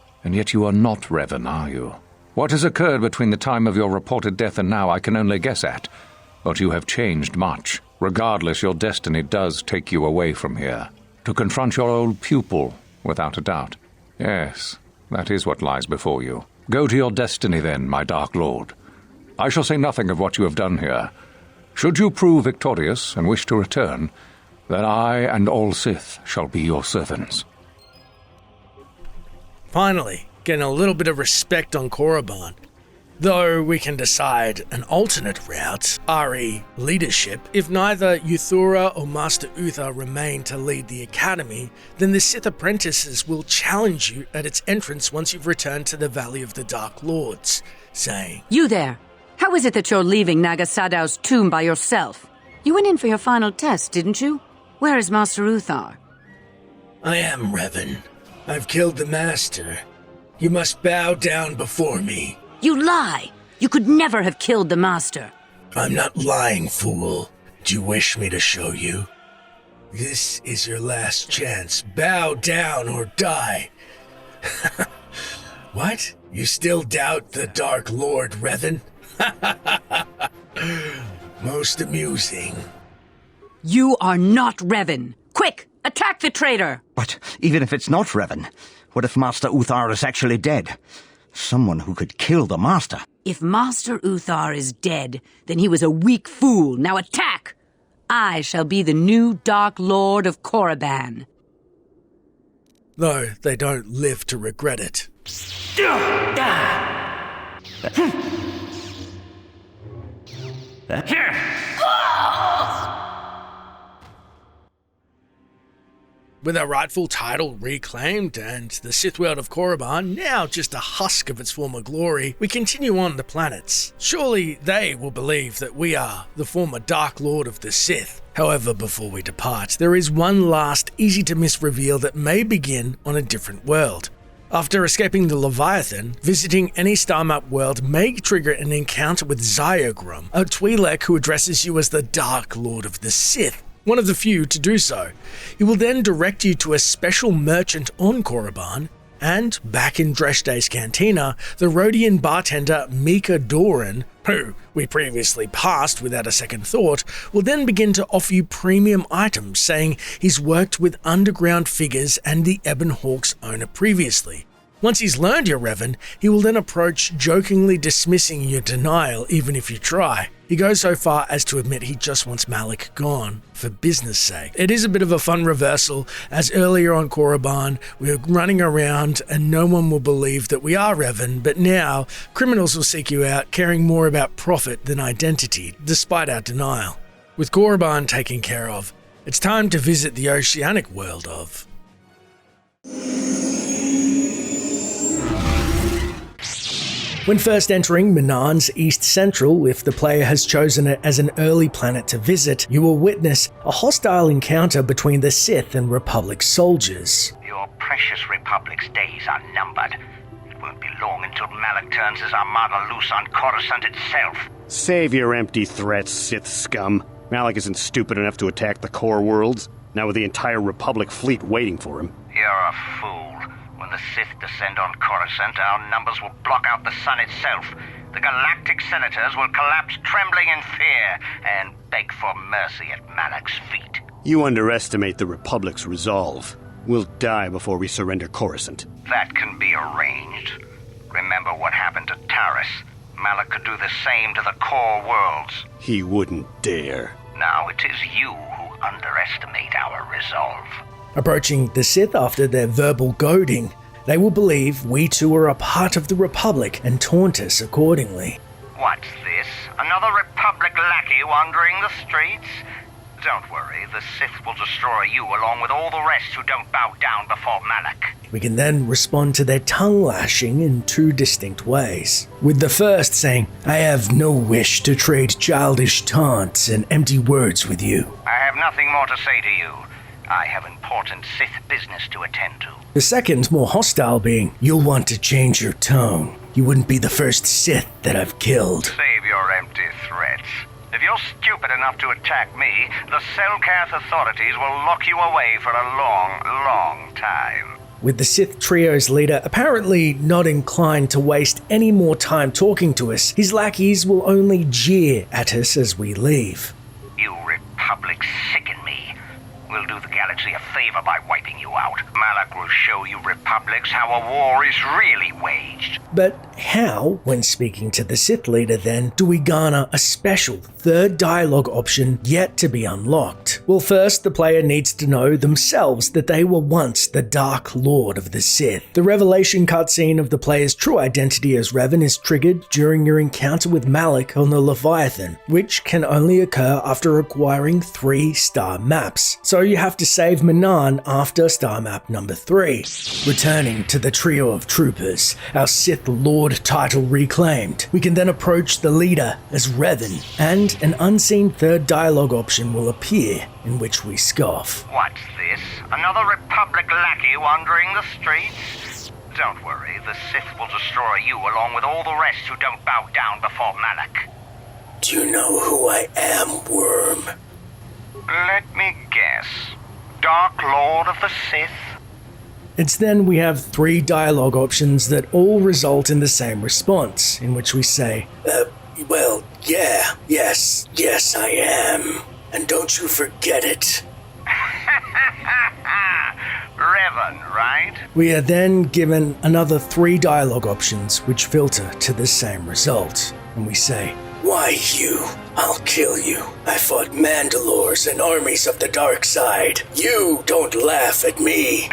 you are not Revan, are you? What has occurred between the time of your reported death and now I can only guess at. But you have changed much. Regardless, your destiny does take you away from here. To confront your old pupil, without a doubt. Yes, that is what lies before you. Go to your destiny then, my Dark Lord. I shall say nothing of what you have done here. Should you prove victorious and wish to return, then I and all Sith shall be your servants. Finally, getting a little bit of respect on Korriban. Though we can decide an alternate route, RE leadership, if neither Yuthura or Master Uthar remain to lead the academy, then the Sith apprentices will challenge you at its entrance once you've returned to the Valley of the Dark Lords, saying, You there! How is it that you're leaving Nagasadow's tomb by yourself? You went in for your final test, didn't you? Where is Master Uthar? I am Revan. I've killed the Master. You must bow down before me. You lie! You could never have killed the Master. I'm not lying, fool. Do you wish me to show you? This is your last chance. Bow down or die. What? You still doubt the Dark Lord, Revan? Most amusing. You are not Revan. Quick, attack the traitor! But even if it's not Revan, what if Master Uthar is actually dead? Someone who could kill the Master. If Master Uthar is dead, then he was a weak fool. Now attack! I shall be the new Dark Lord of Korriban. Though they don't live to regret it. With our rightful title reclaimed and the Sith world of Korriban now just a husk of its former glory, we continue on the planets. Surely they will believe that we are the former Dark Lord of the Sith. However, before we depart, there is one last easy-to-miss reveal that may begin on a different world. After escaping the Leviathan, visiting any Star-Map world may trigger an encounter with Zyogrum, a Twi'lek who addresses you as the Dark Lord of the Sith. One of the few to do so. He will then direct you to a special merchant on Korriban, and back in Dreshday's cantina, the Rhodian bartender Mika Doran, who we previously passed without a second thought, will then begin to offer you premium items, saying he's worked with underground figures and the Ebon Hawk's owner previously. Once he's learned your Revan, he will then approach jokingly dismissing your denial even if you try. He goes so far as to admit he just wants Malak gone, for business sake. It is a bit of a fun reversal, as earlier on Korriban, we're running around and no one will believe that we are Revan, but now criminals will seek you out, caring more about profit than identity, despite our denial. With Korriban taken care of, it's time to visit the oceanic world of... When first entering Manaan's East Central, if the player has chosen it as an early planet to visit, you will witness a hostile encounter between the Sith and Republic soldiers. Your precious Republic's days are numbered. It won't be long until Malak turns his armada loose on Coruscant itself. Save your empty threats, Sith scum. Malak isn't stupid enough to attack the core worlds, now with the entire Republic fleet waiting for him. You're a fool. When the Sith descend on Coruscant, our numbers will block out the sun itself. The galactic senators will collapse trembling in fear and beg for mercy at Malak's feet. You underestimate the Republic's resolve. We'll die before we surrender Coruscant. That can be arranged. Remember what happened to Taris. Malak could do the same to the core worlds. He wouldn't dare. Now it is you who underestimate our resolve. Approaching the Sith after their verbal goading, they will believe we too are a part of the Republic and taunt us accordingly. What's this? Another Republic lackey wandering the streets? Don't worry, the Sith will destroy you along with all the rest who don't bow down before Malak. We can then respond to their tongue lashing in two distinct ways. With the first saying, "I have no wish to trade childish taunts and empty words with you." I have nothing more to say to you. I have important Sith business to attend to. The second, more hostile, being, "You'll want to change your tone. You wouldn't be the first Sith that I've killed." Save your empty threats. If you're stupid enough to attack me, the Selkath authorities will lock you away for a long, long time. With the Sith trio's leader apparently not inclined to waste any more time talking to us, his lackeys will only jeer at us as we leave. You Republic sicken me. We'll do the galaxy a favor by wiping you out. Malak will show you Republics how a war is really waged. But how, when speaking to the Sith leader then, do we garner a special third dialogue option yet to be unlocked? Well, first, the player needs to know themselves that they were once the Dark Lord of the Sith. The revelation cutscene of the player's true identity as Revan is triggered during your encounter with Malak on the Leviathan, which can only occur after acquiring 3 star maps. So you have to save Manaan after star map number 3. Returning to the trio of troopers, our Sith Lord title reclaimed, we can then approach the leader as Revan, and an unseen third dialogue option will appear in which we scoff. What's this? Another Republic lackey wandering the streets? Don't worry, the Sith will destroy you along with all the rest who don't bow down before Malak. Do you know who I am, Worm? Let me guess. Dark Lord of the Sith? It's then we have 3 dialogue options that all result in the same response, in which we say, well, yeah, yes, I am. And don't you forget it. Revan, right? We are then given another 3 dialogue options which filter to the same result, and we say, "Why you? I'll kill you. I fought Mandalores and armies of the dark side. You don't laugh at me."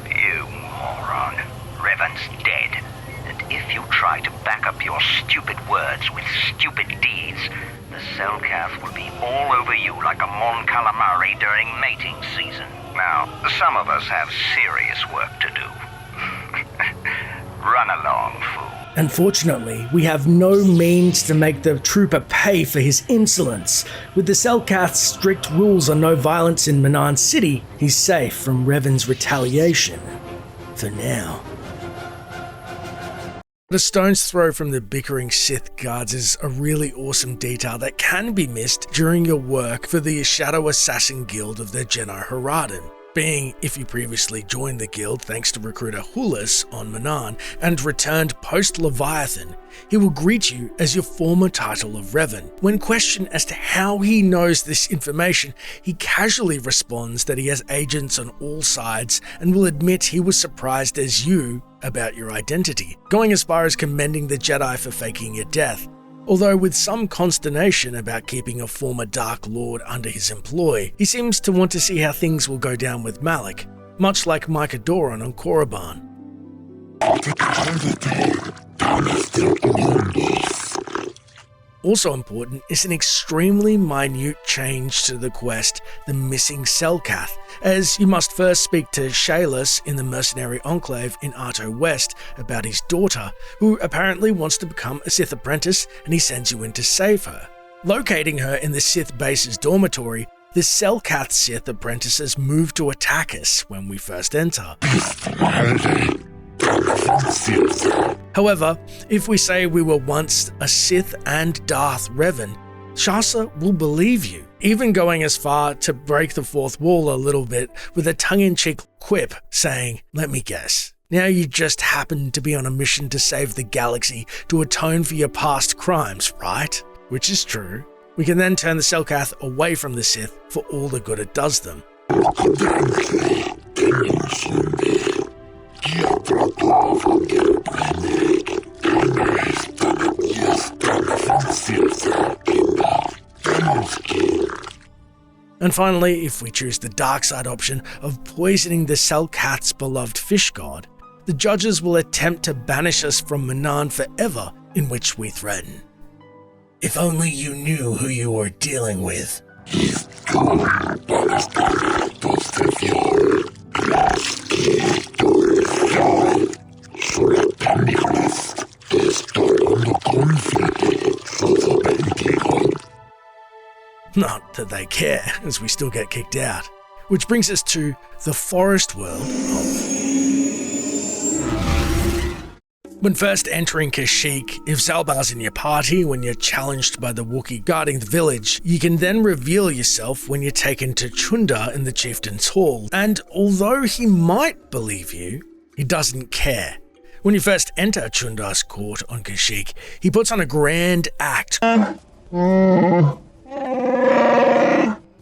You moron. Revan's dead. And if you try to back up your stupid words with stupid deeds, the Selkath will be all over you like a Mon Calamari during mating season. Now, some of us have serious work to do. Run along, fool. Unfortunately, we have no means to make the trooper pay for his insolence. With the Selkath's strict rules on no violence in Manaan City, he's safe from Revan's retaliation. For now. The stone's throw from the bickering Sith guards is a really awesome detail that can be missed during your work for the Shadow Assassin Guild of the Genoharadan. Being if you previously joined the guild thanks to recruiter Hulas on Manaan and returned post-Leviathan, he will greet you as your former title of Revan. When questioned as to how he knows this information, he casually responds that he has agents on all sides and will admit he was surprised as you about your identity, going as far as commending the Jedi for faking your death. Although with some consternation about keeping a former Dark Lord under his employ, he seems to want to see how things will go down with Malak, much like Micah Doran on Korriban. Also important is an extremely minute change to the quest, the missing Selkath, as you must first speak to Shayless in the mercenary enclave in Arto West about his daughter, who apparently wants to become a Sith apprentice, and he sends you in to save her. Locating her in the Sith base's dormitory, the Selkath Sith apprentices move to attack us when we first enter. However, if we say we were once a Sith and Darth Revan, Shasa will believe you, even going as far to break the fourth wall a little bit with a tongue-in-cheek quip saying, "Let me guess. Now you just happen to be on a mission to save the galaxy to atone for your past crimes, right?" Which is true. We can then turn the Selkath away from the Sith for all the good it does them. And finally, if we choose the dark side option of poisoning the Selkath's beloved fish god, the judges will attempt to banish us from Manaan forever, in which we threaten. If only you knew who you were dealing with. Not that they care, as we still get kicked out. Which brings us to the forest world of... When first entering Kashyyyk, if Zalbar's in your party when you're challenged by the Wookiee guarding the village, you can then reveal yourself when you're taken to Chuundar in the Chieftain's Hall, and although he might believe you, he doesn't care. When you first enter Chuundar's court on Kashyyyk, he puts on a grand act,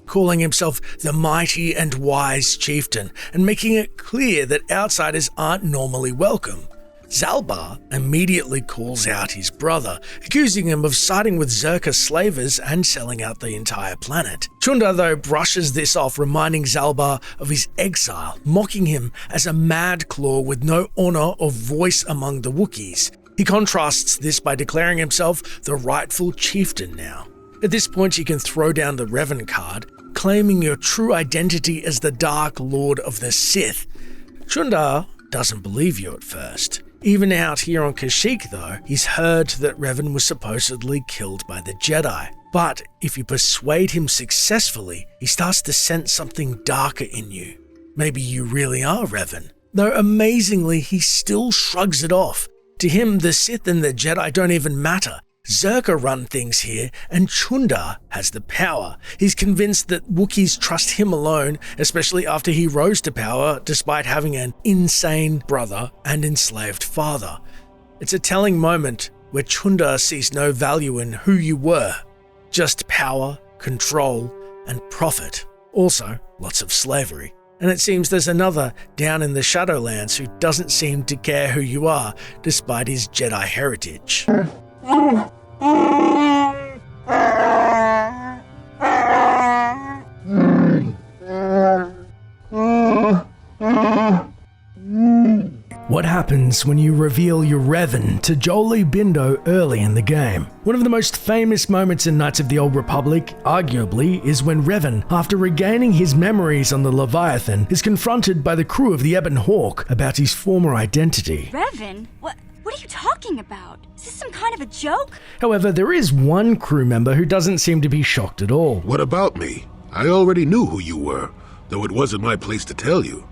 calling himself the mighty and wise chieftain, and making it clear that outsiders aren't normally welcome. Zalbar immediately calls out his brother, accusing him of siding with Zerka slavers and selling out the entire planet. Chuundar, though, brushes this off, reminding Zalbar of his exile, mocking him as a mad claw with no honor or voice among the Wookiees. He contrasts this by declaring himself the rightful chieftain now. At this point, you can throw down the Revan card, claiming your true identity as the Dark Lord of the Sith. Chuundar doesn't believe you at first. Even out here on Kashyyyk, though, he's heard that Revan was supposedly killed by the Jedi. But if you persuade him successfully, he starts to sense something darker in you. Maybe you really are Revan. Though amazingly, he still shrugs it off. To him, the Sith and the Jedi don't even matter. Zerka run things here, and Chuundar has the power. He's convinced that Wookiees trust him alone, especially after he rose to power despite having an insane brother and enslaved father. It's a telling moment where Chuundar sees no value in who you were, just power, control, and profit. Also, lots of slavery. And it seems there's another down in the Shadowlands who doesn't seem to care who you are despite his Jedi heritage. What happens when you reveal your Revan to Jolee Bindo early in the game? One of the most famous moments in Knights of the Old Republic, arguably, is when Revan, after regaining his memories on the Leviathan, is confronted by the crew of the Ebon Hawk about his former identity. Revan? What are you talking about? Is this some kind of a joke? However, there is one crew member who doesn't seem to be shocked at all. What about me? I already knew who you were, though it wasn't my place to tell you.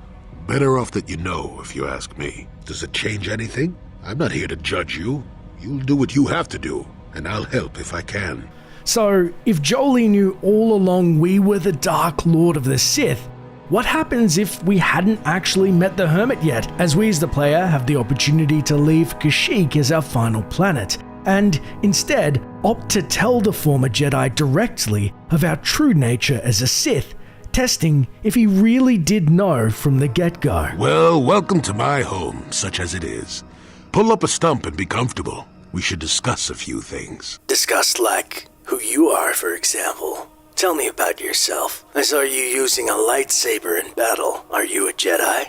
Better off that you know, if you ask me. Does it change anything? I'm not here to judge you. You'll do what you have to do, and I'll help if I can. So, if Jolee knew all along we were the Dark Lord of the Sith, what happens if we hadn't actually met the Hermit yet, as we as the player have the opportunity to leave Kashyyyk as our final planet, and instead opt to tell the former Jedi directly of our true nature as a Sith, testing if he really did know from the get-go? Well, welcome to my home, such as it is. Pull up a stump and be comfortable. We should discuss a few things. Discuss, like, who you are, for example. Tell me about yourself. I saw you using a lightsaber in battle. Are you a Jedi?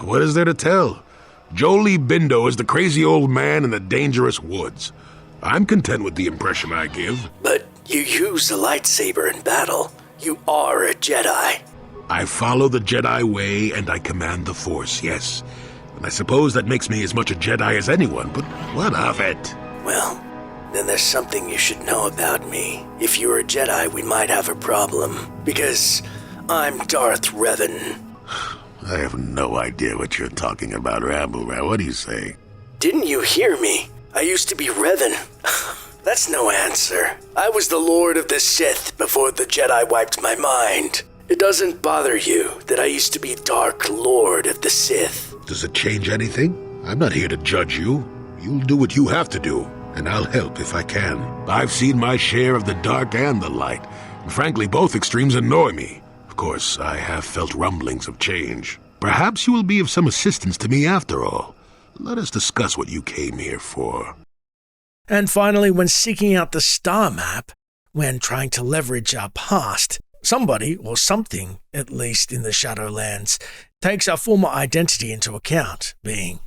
What is there to tell? Jolee Bindo is the crazy old man in the dangerous woods. I'm content with the impression I give. But you use a lightsaber in battle. You are a Jedi. I follow the Jedi way and I command the Force, yes. And I suppose that makes me as much a Jedi as anyone, but what of it? Well, then there's something you should know about me. If you were a Jedi, we might have a problem. Because I'm Darth Revan. I have no idea what you're talking about, Rabble. What do you say? Didn't you hear me? I used to be Revan. That's no answer. I was the Lord of the Sith before the Jedi wiped my mind. It doesn't bother you that I used to be Dark Lord of the Sith. Does it change anything? I'm not here to judge you. You'll do what you have to do, and I'll help if I can. I've seen my share of the dark and the light, and frankly, both extremes annoy me. Of course, I have felt rumblings of change. Perhaps you will be of some assistance to me after all. Let us discuss what you came here for. And finally, when seeking out the star map, when trying to leverage our past, somebody, or something, at least in the Shadowlands, takes our former identity into account, being...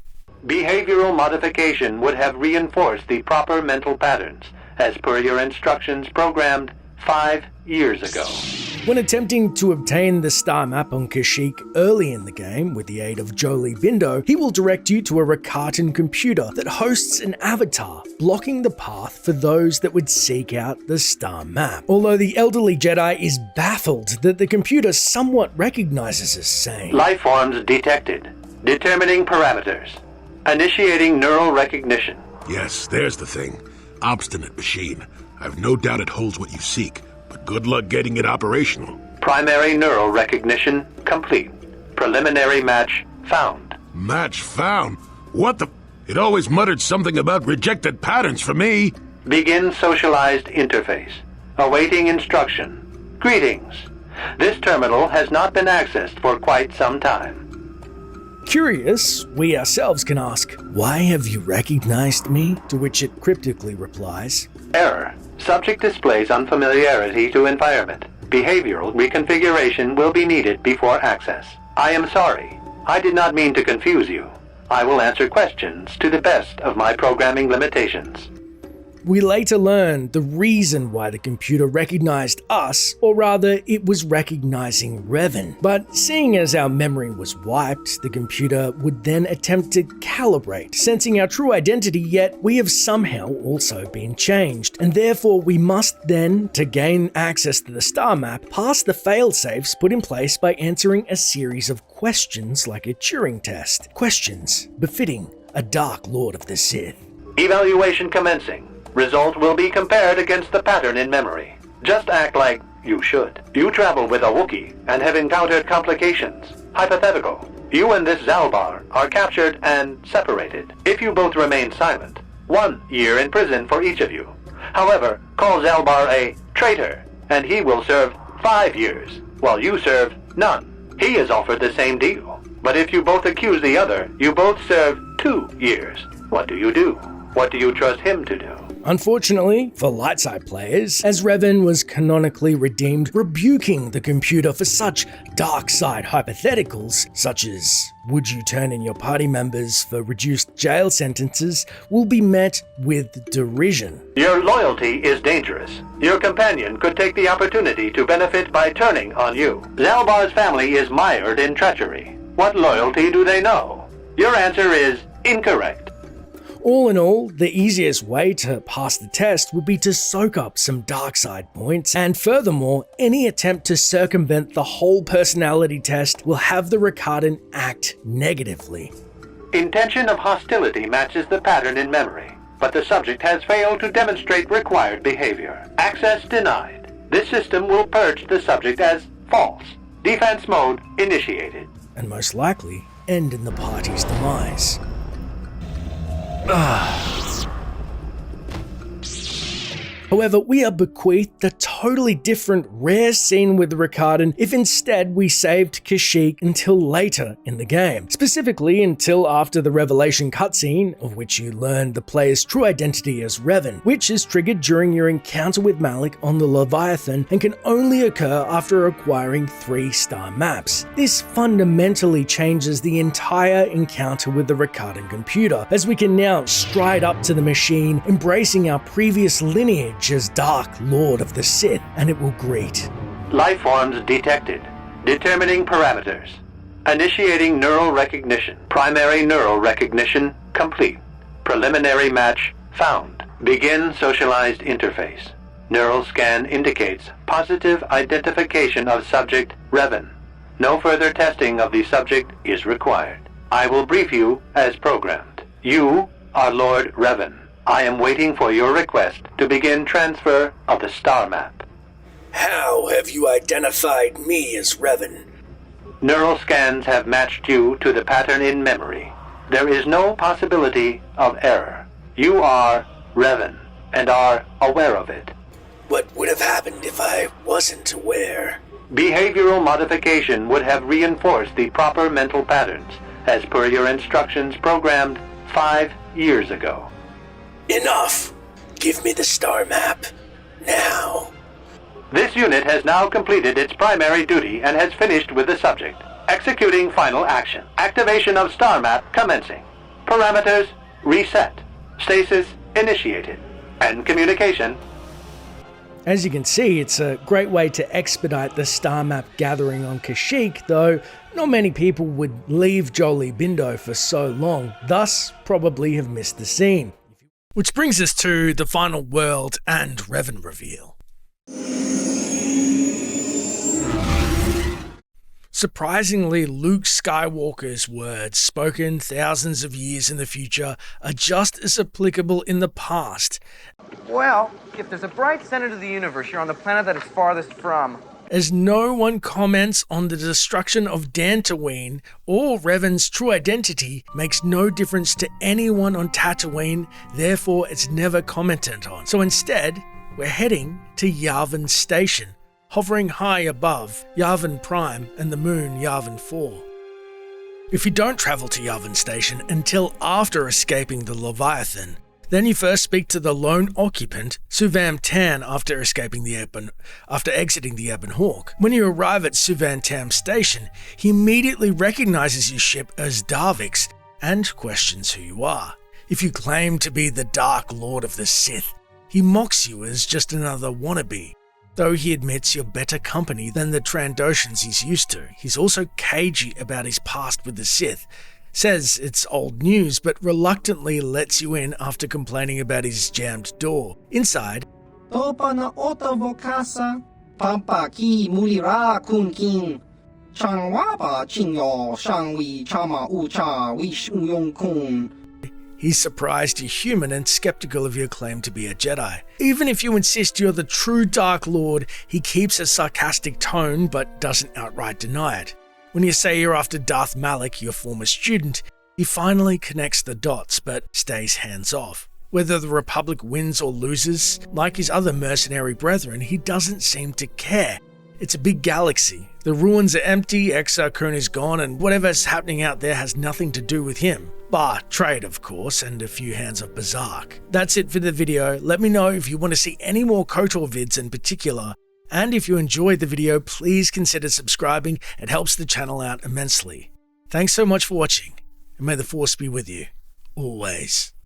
Behavioral modification would have reinforced the proper mental patterns, as per your instructions programmed 5 years ago. When attempting to obtain the star map on Kashyyyk early in the game with the aid of Jolee Bindo, he will direct you to a Rakatan computer that hosts an avatar, blocking the path for those that would seek out the star map. Although the elderly Jedi is baffled that the computer somewhat recognizes us, saying, Life forms detected. Determining parameters. Initiating neural recognition. Yes, there's the thing. Obstinate machine. I've no doubt it holds what you seek, but good luck getting it operational. Primary neural recognition complete. Preliminary match found. Match found? What the... It always muttered something about rejected patterns for me. Begin socialized interface. Awaiting instruction. Greetings. This terminal has not been accessed for quite some time. Curious, we ourselves can ask, why have you recognized me? To which it cryptically replies, Error. Subject displays unfamiliarity to environment. Behavioral reconfiguration will be needed before access. I am sorry. I did not mean to confuse you. I will answer questions to the best of my programming limitations. We later learned the reason why the computer recognized us, or rather, it was recognizing Revan. But seeing as our memory was wiped, the computer would then attempt to calibrate, sensing our true identity, yet we have somehow also been changed. And therefore, we must then, to gain access to the star map, pass the failsafes put in place by answering a series of questions like a Turing test. Questions befitting a Dark Lord of the Sith. Evaluation commencing. Result will be compared against the pattern in memory. Just act like you should. You travel with a Wookiee and have encountered complications. Hypothetical. You and this Zalbar are captured and separated. If you both remain silent, 1 year in prison for each of you. However, call Zalbar a traitor, and he will serve 5 years, while you serve none. He is offered the same deal. But if you both accuse the other, you both serve 2 years. What do you do? What do you trust him to do? Unfortunately, for light side players, as Revan was canonically redeemed, rebuking the computer for such dark side hypotheticals, such as, would you turn in your party members for reduced jail sentences, will be met with derision. Your loyalty is dangerous. Your companion could take the opportunity to benefit by turning on you. Zalbar's family is mired in treachery. What loyalty do they know? Your answer is incorrect. All in all, the easiest way to pass the test would be to soak up some dark side points, and furthermore, any attempt to circumvent the whole personality test will have the Rakatan act negatively. Intention of hostility matches the pattern in memory, but the subject has failed to demonstrate required behavior. Access denied. This system will purge the subject as false. Defense mode initiated. And most likely end in the party's demise. However, we are bequeathed a totally different, rare scene with the Rakatan if instead we saved Kashyyyk until later in the game. Specifically, until after the revelation cutscene, of which you learn the player's true identity as Revan, which is triggered during your encounter with Malak on the Leviathan and can only occur after acquiring 3-star maps. This fundamentally changes the entire encounter with the Rakatan computer, as we can now stride up to the machine, embracing our previous lineage as Dark Lord of the Sith, and it will greet. Life forms detected. Determining parameters. Initiating neural recognition. Primary neural recognition complete. Preliminary match found. Begin socialized interface. Neural scan indicates positive identification of subject Revan. No further testing of the subject is required. I will brief you as programmed. You are Lord Revan. I am waiting for your request to begin transfer of the star map. How have you identified me as Revan? Neural scans have matched you to the pattern in memory. There is no possibility of error. You are Revan and are aware of it. What would have happened if I wasn't aware? Behavioral modification would have reinforced the proper mental patterns, as per your instructions programmed 5 years ago. Enough! Give me the star map. Now. This unit has now completed its primary duty and has finished with the subject. Executing final action. Activation of star map commencing. Parameters reset. Stasis initiated. End communication. As you can see, it's a great way to expedite the star map gathering on Kashyyyk, though not many people would leave Jolee Bindo for so long, thus probably have missed the scene. Which brings us to the final world and Revan reveal. Surprisingly, Luke Skywalker's words, spoken thousands of years in the future, are just as applicable in the past. Well, if there's a bright center to the universe, you're on the planet that it's farthest from. As no one comments on the destruction of Dantooine or Revan's true identity makes no difference to anyone on Tatooine, therefore it's never commented on. So instead, we're heading to Yavin Station, hovering high above Yavin Prime and the moon Yavin 4. If you don't travel to Yavin Station until after escaping the Leviathan, then you first speak to the lone occupant, Suvam Tan, after exiting the Ebon Hawk. When you arrive at Suvam Tan's station, he immediately recognizes your ship as Davik's and questions who you are. If you claim to be the Dark Lord of the Sith, he mocks you as just another wannabe. Though he admits you're better company than the Trandoshans he's used to, he's also cagey about his past with the Sith. Says it's old news, but reluctantly lets you in after complaining about his jammed door. Inside, he's surprised you're human and skeptical of your claim to be a Jedi. Even if you insist you're the true Dark Lord, he keeps a sarcastic tone but doesn't outright deny it. When you say you're after Darth Malak, your former student, he finally connects the dots but stays hands-off. Whether the Republic wins or loses, like his other mercenary brethren, he doesn't seem to care. It's a big galaxy. The ruins are empty, Exar Kun is gone, and whatever's happening out there has nothing to do with him. Bar trade, of course, and a few hands of Berserk. That's it for the video. Let me know if you want to see any more KOTOR vids in particular. And if you enjoyed the video, please consider subscribing. It helps the channel out immensely. Thanks so much for watching, and may the Force be with you, always.